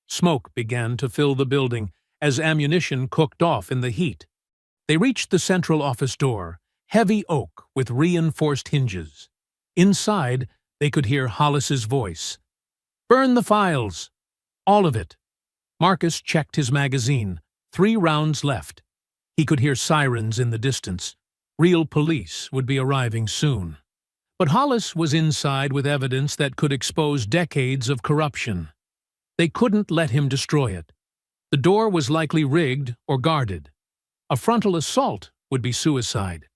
Smoke began to fill the building as ammunition cooked off in the heat. They reached the central office door, heavy oak with reinforced hinges. Inside, they could hear Hollis's voice. "Burn the files! All of it." Marcus checked his magazine. 3 rounds left. He could hear sirens in the distance. Real police would be arriving soon. But Hollis was inside with evidence that could expose decades of corruption. They couldn't let him destroy it. The door was likely rigged or guarded. A frontal assault would be suicide.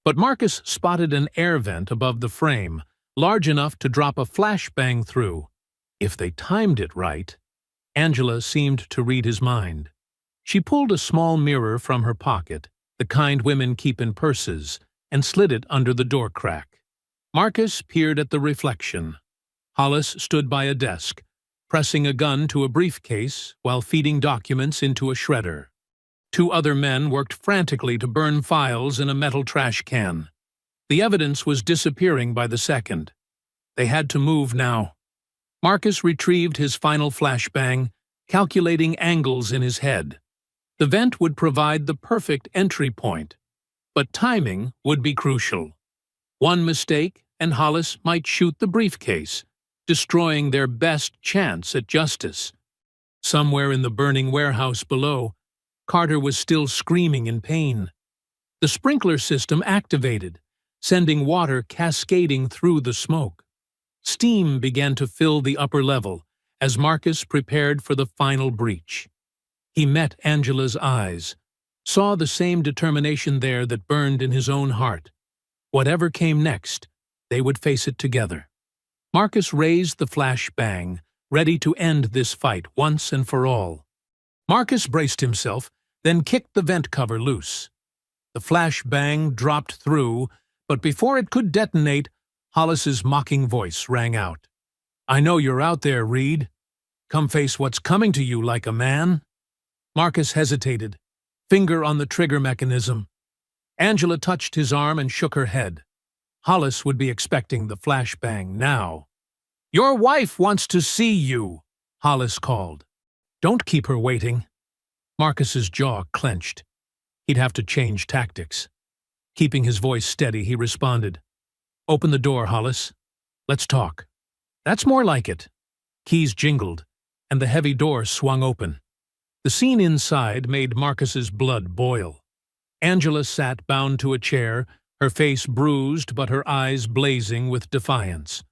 But Marcus spotted an air vent above the frame, large enough to drop a flashbang through. If they timed it right. Angela seemed to read his mind. She pulled a small mirror from her pocket, the kind women keep in purses, and slid it under the door crack. Marcus peered at the reflection. Hollis stood by a desk, pressing a gun to a briefcase while feeding documents into a shredder. 2 other men worked frantically to burn files in a metal trash can. The evidence was disappearing by the second. They had to move now. Marcus retrieved his final flashbang, calculating angles in his head. The vent would provide the perfect entry point, but timing would be crucial. One mistake, and Hollis might shoot the briefcase, destroying their best chance at justice. Somewhere in the burning warehouse below, Carter was still screaming in pain. The sprinkler system activated, sending water cascading through the smoke. Steam began to fill the upper level as Marcus prepared for the final breach. He met Angela's eyes, saw the same determination there that burned in his own heart. Whatever came next, they would face it together. Marcus raised the flashbang, ready to end this fight once and for all. Marcus braced himself, then kicked the vent cover loose. The flashbang dropped through, but before it could detonate, Hollis's mocking voice rang out. "I know you're out there, Reed. Come face what's coming to you like a man." Marcus hesitated, finger on the trigger mechanism. Angela touched his arm and shook her head. Hollis would be expecting the flashbang now. "Your wife wants to see you," Hollis called. "Don't keep her waiting." Marcus's jaw clenched. He'd have to change tactics. Keeping his voice steady, he responded, "Open the door, Hollis. Let's talk." "That's more like it." Keys jingled, and the heavy door swung open. The scene inside made Marcus's blood boil. Angela sat bound to a chair, her face bruised but her eyes blazing with defiance.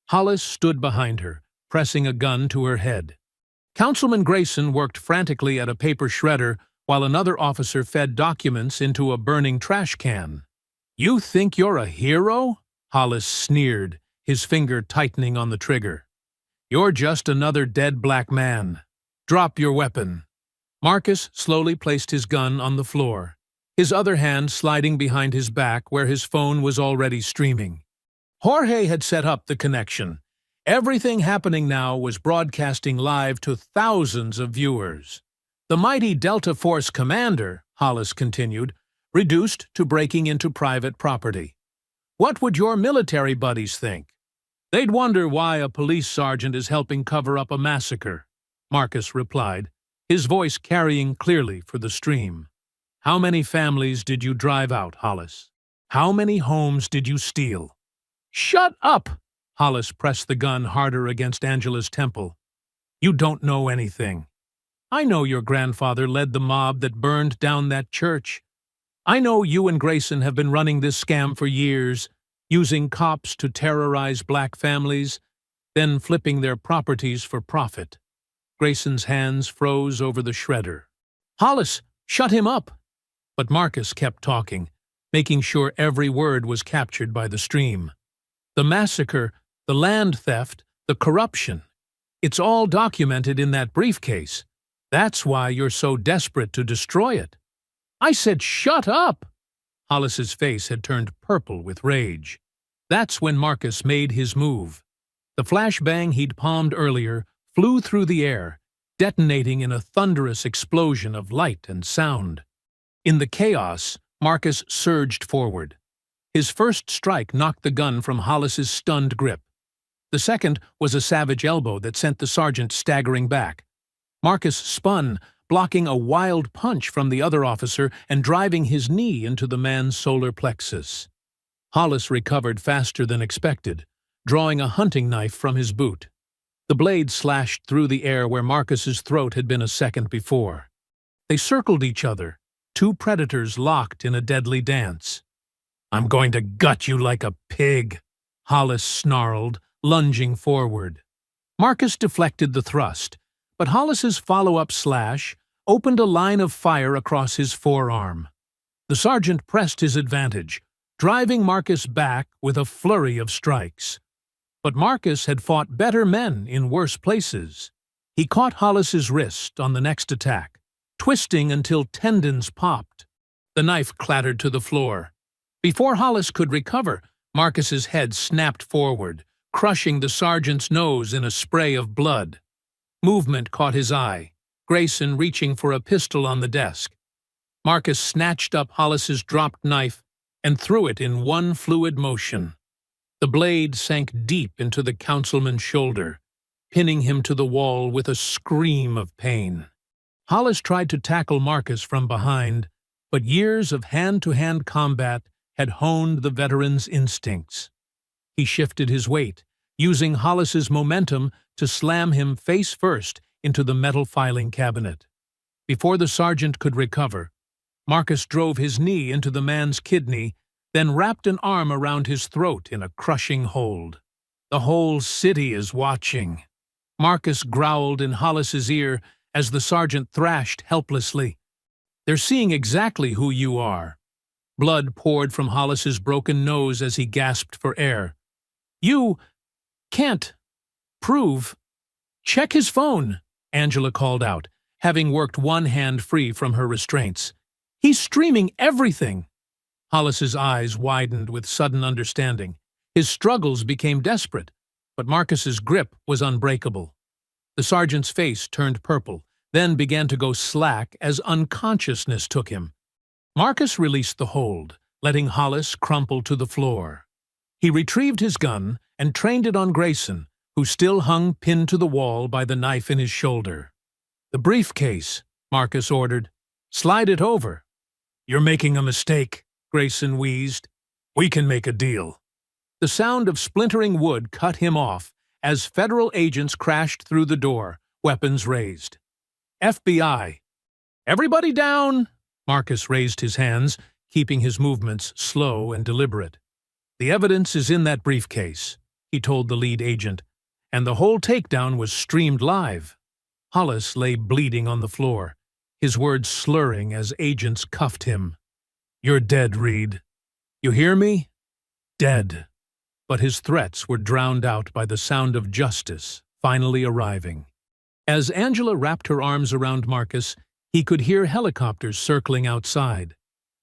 Hollis stood behind her, pressing a gun to her head. Councilman Grayson worked frantically at a paper shredder while another officer fed documents into a burning trash can. "You think you're a hero?" Hollis sneered, his finger tightening on the trigger. You're just another dead black man. Drop your weapon." Marcus slowly placed his gun on the floor, his other hand sliding behind his back where his phone was already streaming. Jorge had set up the connection. Everything happening now was broadcasting live to thousands of viewers. The mighty Delta Force commander, Hollis continued, reduced to breaking into private property. What would your military buddies think? They'd wonder why a police sergeant is helping cover up a massacre, Marcus replied, his voice carrying clearly for the stream. How many families did you drive out, Hollis? How many homes did you steal? Shut up! Hollis pressed the gun harder against Angela's temple. You don't know anything. I know your grandfather led the mob that burned down that church. I know you and Grayson have been running this scam for years, using cops to terrorize black families, then flipping their properties for profit. Grayson's hands froze over the shredder. Hollis, shut him up! But Marcus kept talking, making sure every word was captured by the stream. The massacre, the land theft, the corruption. It's all documented in that briefcase. That's why you're so desperate to destroy it. I said shut up! Hollis's face had turned purple with rage. That's when Marcus made his move. The flashbang he'd palmed earlier flew through the air, detonating in a thunderous explosion of light and sound. In the chaos, Marcus surged forward. His first strike knocked the gun from Hollis's stunned grip. The second was a savage elbow that sent the sergeant staggering back. Marcus spun, blocking a wild punch from the other officer and driving his knee into the man's solar plexus. Hollis recovered faster than expected, drawing a hunting knife from his boot. The blade slashed through the air where Marcus's throat had been a second before. They circled each other, two predators locked in a deadly dance. I'm going to gut you like a pig, Hollis snarled, lunging forward. Marcus deflected the thrust, but Hollis's follow-up slash opened a line of fire across his forearm. The sergeant pressed his advantage, driving Marcus back with a flurry of strikes. But Marcus had fought better men in worse places. He caught Hollis's wrist on the next attack, twisting until tendons popped. The knife clattered to the floor. Before Hollis could recover, Marcus's head snapped forward, crushing the sergeant's nose in a spray of blood. Movement caught his eye, Grayson reaching for a pistol on the desk. Marcus snatched up Hollis's dropped knife and threw it in one fluid motion. The blade sank deep into the councilman's shoulder, pinning him to the wall with a scream of pain. Hollis tried to tackle Marcus from behind, but years of hand-to-hand combat had honed the veteran's instincts. He shifted his weight, using Hollis's momentum to slam him face first into the metal filing cabinet. Before the sergeant could recover, Marcus drove his knee into the man's kidney, then wrapped an arm around his throat in a crushing hold. The whole city is watching. Marcus growled in Hollis's ear as the sergeant thrashed helplessly. They're seeing exactly who you are. Blood poured from Hollis's broken nose as he gasped for air. You can't prove. Check his phone, Angela called out, having worked one hand free from her restraints. He's streaming everything. Hollis's eyes widened with sudden understanding. His struggles became desperate, but Marcus's grip was unbreakable. The sergeant's face turned purple, then began to go slack as unconsciousness took him. Marcus released the hold, letting Hollis crumple to the floor. He retrieved his gun and trained it on Grayson, who still hung pinned to the wall by the knife in his shoulder. The briefcase, Marcus ordered. Slide it over. You're making a mistake, Grayson wheezed. We can make a deal. The sound of splintering wood cut him off as federal agents crashed through the door, weapons raised. FBI. Everybody down! Marcus raised his hands, keeping his movements slow and deliberate. The evidence is in that briefcase, he told the lead agent, and the whole takedown was streamed live. Hollis lay bleeding on the floor, his words slurring as agents cuffed him. You're dead, Reed. You hear me? Dead. But his threats were drowned out by the sound of justice finally arriving. As Angela wrapped her arms around Marcus, he could hear helicopters circling outside,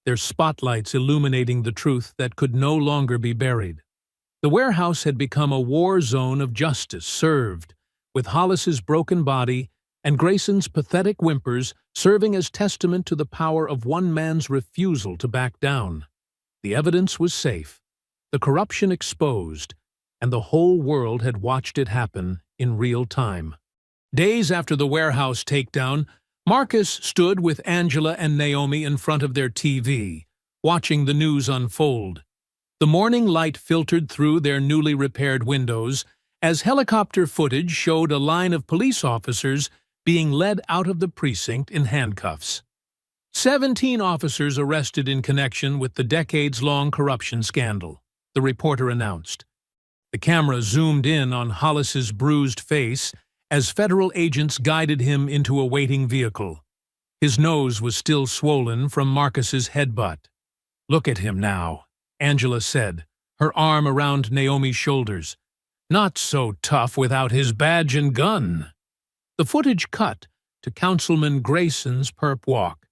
their spotlights illuminating the truth that could no longer be buried. The warehouse had become a war zone of justice served, with Hollis's broken body and Grayson's pathetic whimpers serving as testament to the power of one man's refusal to back down. The evidence was safe, the corruption exposed, and the whole world had watched it happen in real time. Days after the warehouse takedown, Marcus stood with Angela and Naomi in front of their TV, watching the news unfold. The morning light filtered through their newly repaired windows as helicopter footage showed a line of police officers being led out of the precinct in handcuffs. 17 officers arrested in connection with the decades-long corruption scandal, the reporter announced. The camera zoomed in on Hollis's bruised face as federal agents guided him into a waiting vehicle. His nose was still swollen from Marcus's headbutt. "Look at him now," Angela said, her arm around Naomi's shoulders. "Not so tough without his badge and gun." The footage cut to Councilman Grayson's perp walk.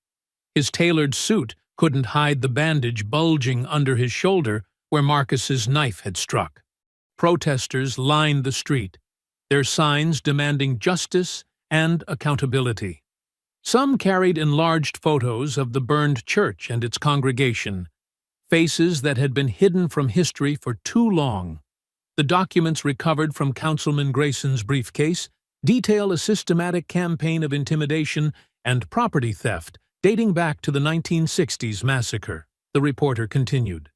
His tailored suit couldn't hide the bandage bulging under his shoulder where Marcus's knife had struck. Protesters lined the street, their signs demanding justice and accountability. Some carried enlarged photos of the burned church and its congregation, faces that had been hidden from history for too long. The documents recovered from Councilman Grayson's briefcase detail a systematic campaign of intimidation and property theft dating back to the 1960s massacre, the reporter continued.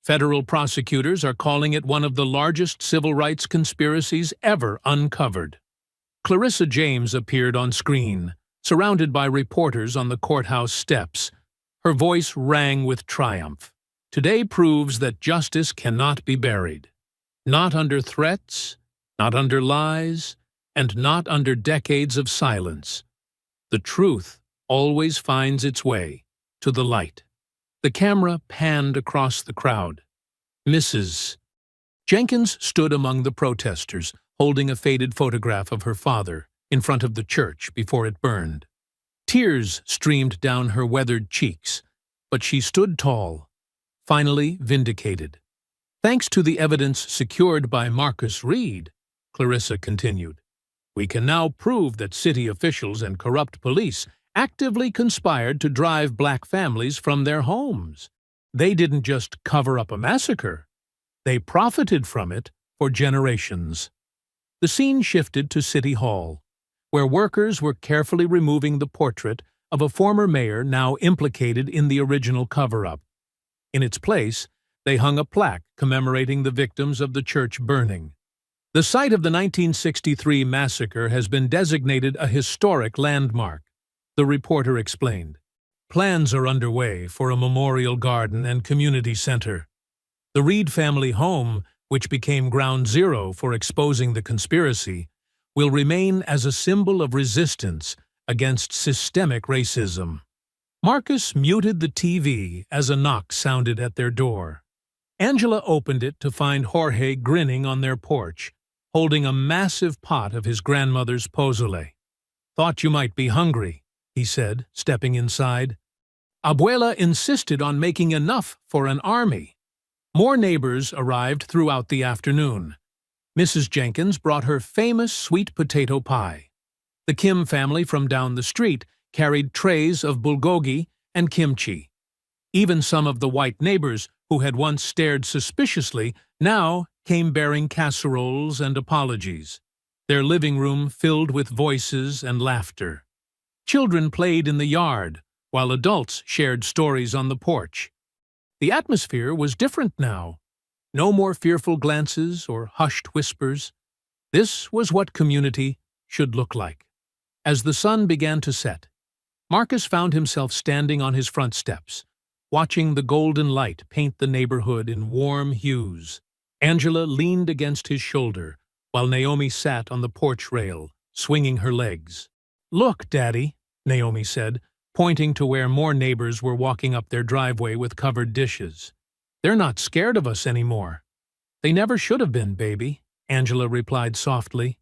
Federal prosecutors are calling it one of the largest civil rights conspiracies ever uncovered. Clarissa James appeared on screen, surrounded by reporters on the courthouse steps. Her voice rang with triumph. Today proves that justice cannot be buried. Not under threats, not under lies, and not under decades of silence. The truth always finds its way to the light. The camera panned across the crowd. Mrs. Jenkins stood among the protesters, holding a faded photograph of her father in front of the church before it burned. Tears streamed down her weathered cheeks, but she stood tall, finally vindicated. "Thanks to the evidence secured by Marcus Reed," Clarissa continued, "we can now prove that city officials and corrupt police actively conspired to drive black families from their homes. They didn't just cover up a massacre. They profited from it for generations." The scene shifted to City Hall, where workers were carefully removing the portrait of a former mayor now implicated in the original cover-up. In its place, they hung a plaque commemorating the victims of the church burning. The site of the 1963 massacre has been designated a historic landmark, the reporter explained. Plans are underway for a memorial garden and community center. The Reed family home, which became ground zero for exposing the conspiracy, will remain as a symbol of resistance against systemic racism. Marcus muted the TV as a knock sounded at their door. Angela opened it to find Jorge grinning on their porch, holding a massive pot of his grandmother's pozole. "Thought you might be hungry," he said, stepping inside. Abuela insisted on making enough for an army. More neighbors arrived throughout the afternoon. Mrs. Jenkins brought her famous sweet potato pie. The Kim family from down the street carried trays of bulgogi and kimchi. Even some of the white neighbors who had once stared suspiciously now came bearing casseroles and apologies, their living room filled with voices and laughter. Children played in the yard, while adults shared stories on the porch. The atmosphere was different now. No more fearful glances or hushed whispers. This was what community should look like. As the sun began to set, Marcus found himself standing on his front steps, watching the golden light paint the neighborhood in warm hues. Angela leaned against his shoulder, while Naomi sat on the porch rail, swinging her legs. "Look, Daddy," Naomi said, pointing to where more neighbors were walking up their driveway with covered dishes. "They're not scared of us anymore." "They never should have been, baby," Angela replied softly.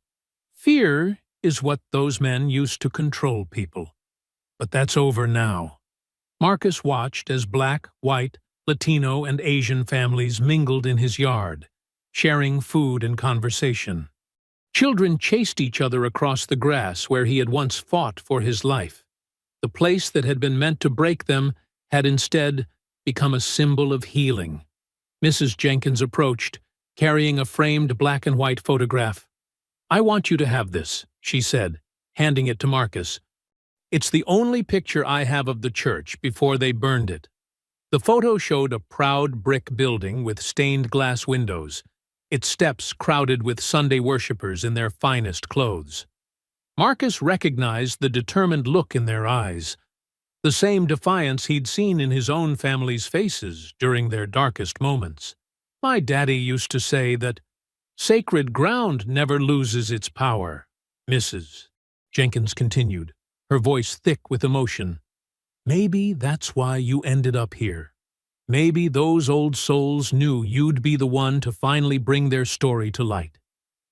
Fear is what those men used to control people. But that's over now. Marcus watched as black, white, Latino, and Asian families mingled in his yard, sharing food and conversation. Children chased each other across the grass where he had once fought for his life. The place that had been meant to break them had instead become a symbol of healing. Mrs. Jenkins approached, carrying a framed black and white photograph. "I want you to have this," she said, handing it to Marcus. "It's the only picture I have of the church before they burned it." The photo showed a proud brick building with stained glass windows, its steps crowded with Sunday worshippers in their finest clothes. Marcus recognized the determined look in their eyes, the same defiance he'd seen in his own family's faces during their darkest moments. "My daddy used to say that sacred ground never loses its power," Mrs. Jenkins continued, her voice thick with emotion. "Maybe that's why you ended up here. Maybe those old souls knew you'd be the one to finally bring their story to light."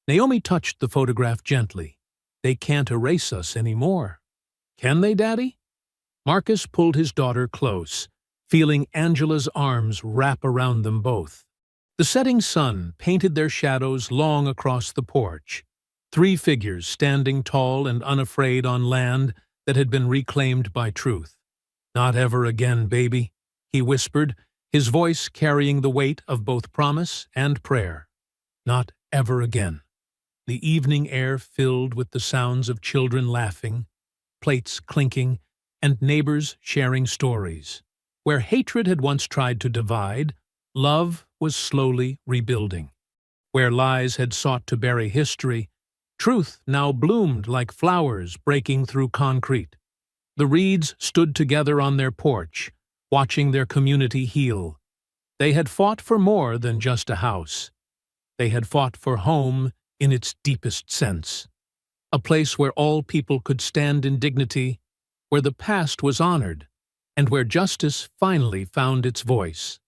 Naomi touched the photograph gently. "They can't erase us anymore." "Can they, Daddy?" Marcus pulled his daughter close, feeling Angela's arms wrap around them both. The setting sun painted their shadows long across the porch, 3 figures standing tall and unafraid on land that had been reclaimed by truth. "Not ever again, baby," he whispered, his voice carrying the weight of both promise and prayer. "Not ever again." The evening air filled with the sounds of children laughing, plates clinking, and neighbors sharing stories. Where hatred had once tried to divide, love was slowly rebuilding. Where lies had sought to bury history, truth now bloomed like flowers breaking through concrete. The Reeds stood together on their porch, watching their community heal. They had fought for more than just a house. They had fought for home in its deepest sense. A place where all people could stand in dignity, where the past was honored, and where justice finally found its voice.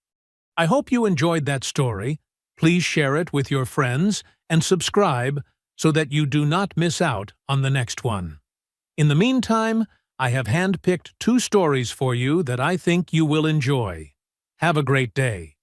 I hope you enjoyed that story. Please share it with your friends and subscribe so that you do not miss out on the next one. In the meantime, I have handpicked 2 stories for you that I think you will enjoy. Have a great day.